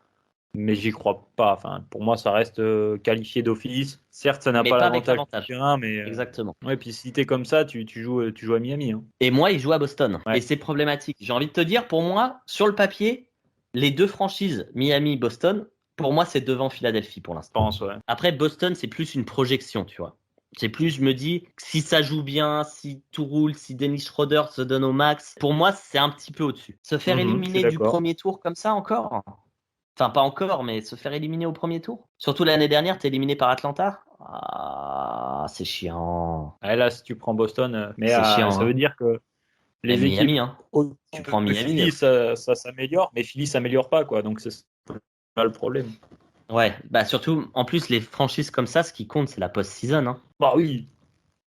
Mais j'y crois pas. Enfin, pour moi, ça reste qualifié d'office. Certes, ça n'a pas l'avantage du terrain, mais exactement. Ouais, puis si t'es comme ça, tu joues à Miami. Hein. Et moi, il joue à Boston. Ouais. Et c'est problématique. J'ai envie de te dire, pour moi, sur le papier, les deux franchises, Miami, Boston, pour moi, c'est devant Philadelphie pour l'instant. Je pense, ouais. Après, Boston, c'est plus une projection, tu vois. C'est plus, je me dis, si ça joue bien, si tout roule, si Dennis Schroeder se donne au max, pour moi, c'est un petit peu au-dessus. Se faire éliminer du premier tour comme ça encore. Enfin, pas encore, mais se faire éliminer au premier tour. Surtout l'année dernière, t'es éliminé par Atlanta. Ah, c'est chiant. Ouais, là, si tu prends Boston, mais c'est chiant, ça veut dire que les équipes, Miami, hein. Tu prends Miami. Philly, ça s'améliore, mais Philly s'améliore pas, quoi. Donc c'est pas le problème. Ouais, bah surtout, en plus, les franchises comme ça, ce qui compte, c'est la post-season. Hein. Bah oui.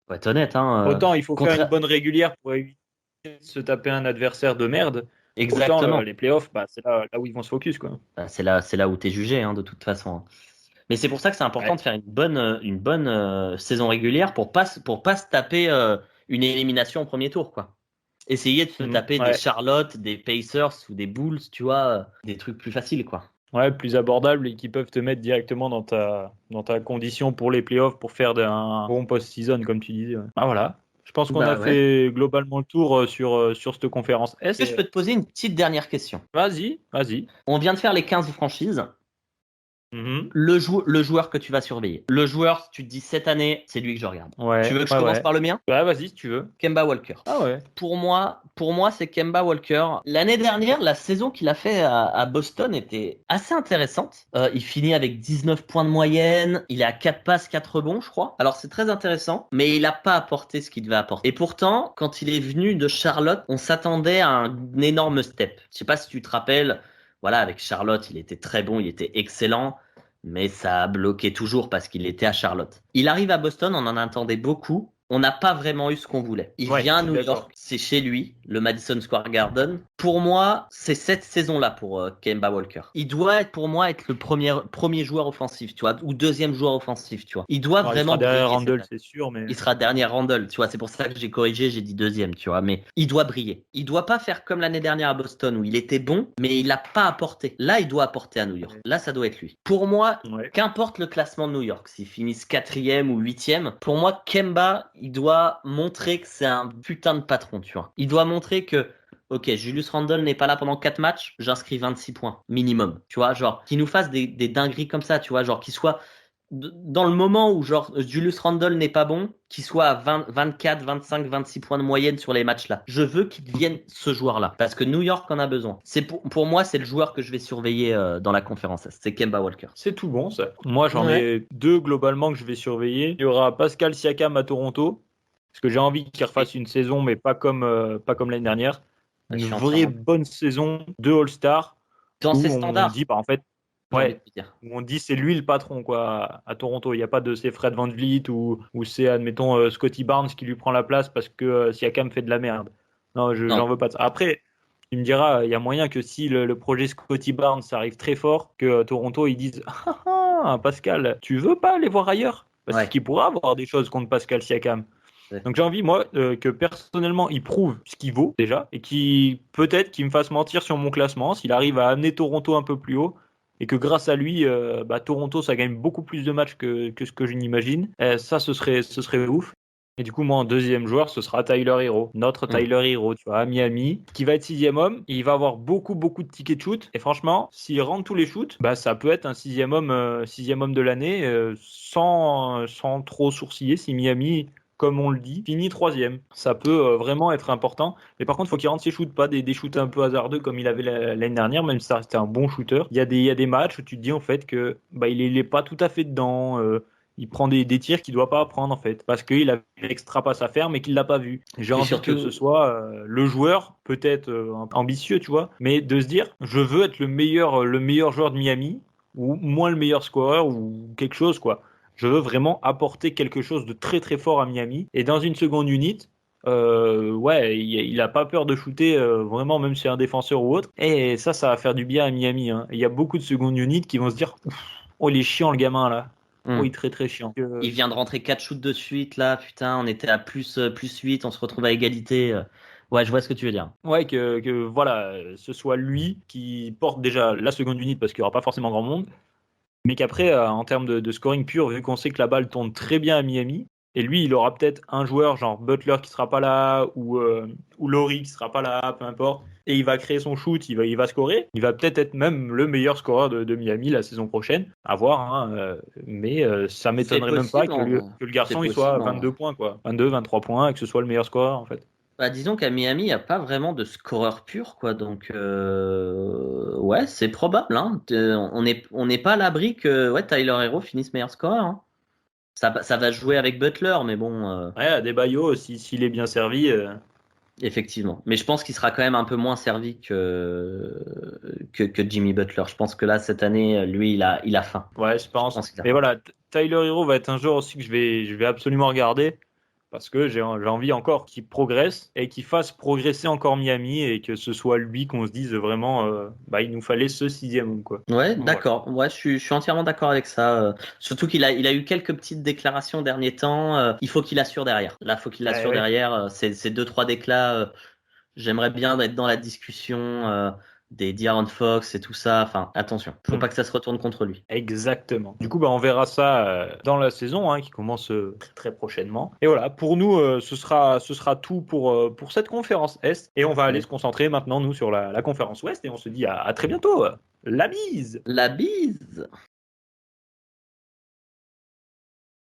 Faut être honnête. Hein, autant il faut faire une bonne régulière pour éviter de se taper un adversaire de merde. Exactement. Autant les playoffs, bah, c'est là où ils vont se focus, quoi. Bah, c'est là où t'es jugé, hein, de toute façon. Hein. Mais c'est pour ça que c'est important de faire une bonne saison régulière pour pas se taper une élimination au premier tour, quoi. Essayer de se taper des Charlotte, des Pacers ou des Bulls, tu vois, des trucs plus faciles, quoi. Ouais, plus abordables et qui peuvent te mettre directement dans ta condition pour les playoffs pour faire un bon post-season, comme tu disais. Ouais. Ah voilà. Je pense qu'on a fait globalement le tour sur cette conférence. Est-ce que je peux te poser une petite dernière question? Vas-y. On vient de faire les 15 franchises. Mm-hmm. Le joueur que tu vas surveiller. Le joueur, tu te dis cette année, c'est lui que je regarde. Ouais, tu veux que je commence par le mien? Ouais, vas-y si tu veux. Kemba Walker. Ah ouais. Pour moi, c'est Kemba Walker. L'année dernière, la saison qu'il a fait à Boston était assez intéressante. Il finit avec 19 points de moyenne. Il est à 4 passes, 4 rebonds, je crois. Alors c'est très intéressant, mais il n'a pas apporté ce qu'il devait apporter. Et pourtant, quand il est venu de Charlotte, on s'attendait à un énorme step. Je sais pas si tu te rappelles. Voilà, avec Charlotte, il était très bon, il était excellent, mais ça a bloqué toujours parce qu'il était à Charlotte. Il arrive à Boston, on en attendait beaucoup. On n'a pas vraiment eu ce qu'on voulait. Il vient à New York, c'est chez lui, le Madison Square Garden. Pour moi, c'est cette saison-là pour Kemba Walker. Il doit pour moi être le premier joueur offensif, tu vois, ou deuxième joueur offensif, tu vois. Il doit vraiment. Il sera derrière Randle, c'est sûr, mais. Il sera derrière Randle, tu vois. C'est pour ça que j'ai corrigé, j'ai dit deuxième, tu vois. Mais il doit briller. Il doit pas faire comme l'année dernière à Boston où il était bon, mais il n'a pas apporté. Là, il doit apporter à New York. Là, ça doit être lui. Pour moi, qu'importe le classement de New York, s'ils finissent 4e ou 8e, pour moi, Kemba, il doit montrer que c'est un putain de patron, tu vois. Il doit montrer que, ok, Julius Randle n'est pas là pendant 4 matchs, j'inscris 26 points, minimum. Tu vois, genre, qu'il nous fasse des dingueries comme ça, tu vois, genre, qu'il soit dans le moment où genre Julius Randle n'est pas bon, qu'il soit à 20, 24, 25, 26 points de moyenne sur les matchs là. Je veux qu'il devienne ce joueur-là parce que New York en a besoin. C'est pour moi, c'est le joueur que je vais surveiller dans la conférence Est. C'est Kemba Walker. C'est tout bon ça. Moi j'en Ouais. ai 2 globalement que je vais surveiller. Il y aura Pascal Siakam à Toronto, parce que j'ai envie qu'il refasse une saison, mais pas comme l'année dernière. Je Une suis vraie entièrement bonne saison de All-Star dans où ses on standards. dit bah en fait J'ai envie ouais, de te dire. où on dit c'est lui le patron quoi à Toronto. Il n'y a pas de c'est Fred VanVleet ou c'est admettons Scotty Barnes qui lui prend la place parce que Siakam fait de la merde. Non, j'en Non. veux pas de ça. Après, tu me diras, il y a moyen que si le projet Scotty Barnes arrive très fort, que Toronto ils disent Pascal, tu veux pas aller voir ailleurs? Parce Ouais. qu'il pourra avoir des choses contre Pascal Siakam. Ouais. Donc j'ai envie, moi, que personnellement, il prouve ce qu'il vaut déjà et qui peut-être qu'il me fasse mentir sur mon classement s'il arrive à amener Toronto un peu plus haut et que grâce à lui, Toronto, ça gagne beaucoup plus de matchs que ce que je n'imagine. Ça, ce serait ouf. Et du coup, moi, en deuxième joueur, ce sera Tyler Hero. Notre Tyler Hero, tu vois, à Miami, qui va être 6e homme. Il va avoir beaucoup, beaucoup de tickets de shoot. Et franchement, s'il rentre tous les shoots, ça peut être un 6e homme de l'année sans trop sourciller si Miami, comme on le dit, finit 3e. Ça peut vraiment être important. Mais par contre, il faut qu'il rentre ses shoots, pas des shoots un peu hasardeux comme il avait l'année dernière, même si ça restait un bon shooter. Il y a des matchs où tu te dis en fait que il est pas tout à fait dedans. Il prend des tirs qu'il ne doit pas prendre en fait, parce qu'il a l'extra passe à faire mais qu'il ne l'a pas vu. J'ai Et envie surtout, que ce soit le joueur, peut-être ambitieux, tu vois, mais de se dire, je veux être le meilleur joueur de Miami, ou moins le meilleur scoreur, ou quelque chose, quoi. Je veux vraiment apporter quelque chose de très très fort à Miami. Et dans une seconde unit, ouais, il a pas peur de shooter, vraiment, même si c'est un défenseur ou autre. Et ça va faire du bien à Miami, hein. Il y a beaucoup de secondes unit qui vont se dire, oh, il est chiant le gamin là. Oui, très très chiant. il vient de rentrer 4 shoots de suite là, putain, on était à plus 8, on se retrouve à égalité. Ouais, je vois ce que tu veux dire. Ouais, que voilà, ce soit lui qui porte déjà la seconde unité parce qu'il n'y aura pas forcément grand monde, mais qu'après, en termes de scoring pur, vu qu'on sait que la balle tourne très bien à Miami, et lui, il aura peut-être un joueur genre Butler qui sera pas là, ou Laurie qui sera pas là, peu importe, et il va créer son shoot, il va scorer. Il va peut-être être même le meilleur scoreur de Miami la saison prochaine, à voir, hein, mais ça C'est m'étonnerait même pas possible, que le garçon c'est il soit à possible. 22 points, quoi. 22, 23 points, et que ce soit le meilleur scoreur, en fait. Bah, disons qu'à Miami, il n'y a pas vraiment de scoreur pur, quoi. Donc, ouais, c'est probable. Hein. On n'est pas à l'abri que ouais, Tyler Hero finisse meilleur scoreur. Hein. Ça va jouer avec Butler, mais bon, Ouais, Adebayo, s'il est bien servi. effectivement. Mais je pense qu'il sera quand même un peu moins servi que Jimmy Butler. Je pense que là, cette année, lui, il a faim. Ouais, je pense. pense qu'il a Mais faim. voilà, Tyler Hero va être un joueur aussi que je vais absolument regarder parce que j'ai envie encore qu'il progresse et qu'il fasse progresser encore Miami et que ce soit lui qu'on se dise vraiment, il nous fallait ce 6e homme, quoi. Ouais, Voilà. d'accord. Ouais, je suis entièrement d'accord avec ça. Surtout il a eu quelques petites déclarations derniers temps. Il faut qu'il assure derrière. Là, faut qu'il assure Ouais. derrière. Ces deux, trois déclats, j'aimerais bien être dans la discussion des De'Aaron Fox et tout ça. Enfin, attention. Faut pas que ça se retourne contre lui. Exactement. Du coup, on verra ça dans la saison hein, qui commence très, très prochainement. Et voilà, pour nous, ce sera tout pour cette conférence Est. Et on va aller se concentrer maintenant, nous, sur la conférence Ouest. Et on se dit à très bientôt. La bise! La bise!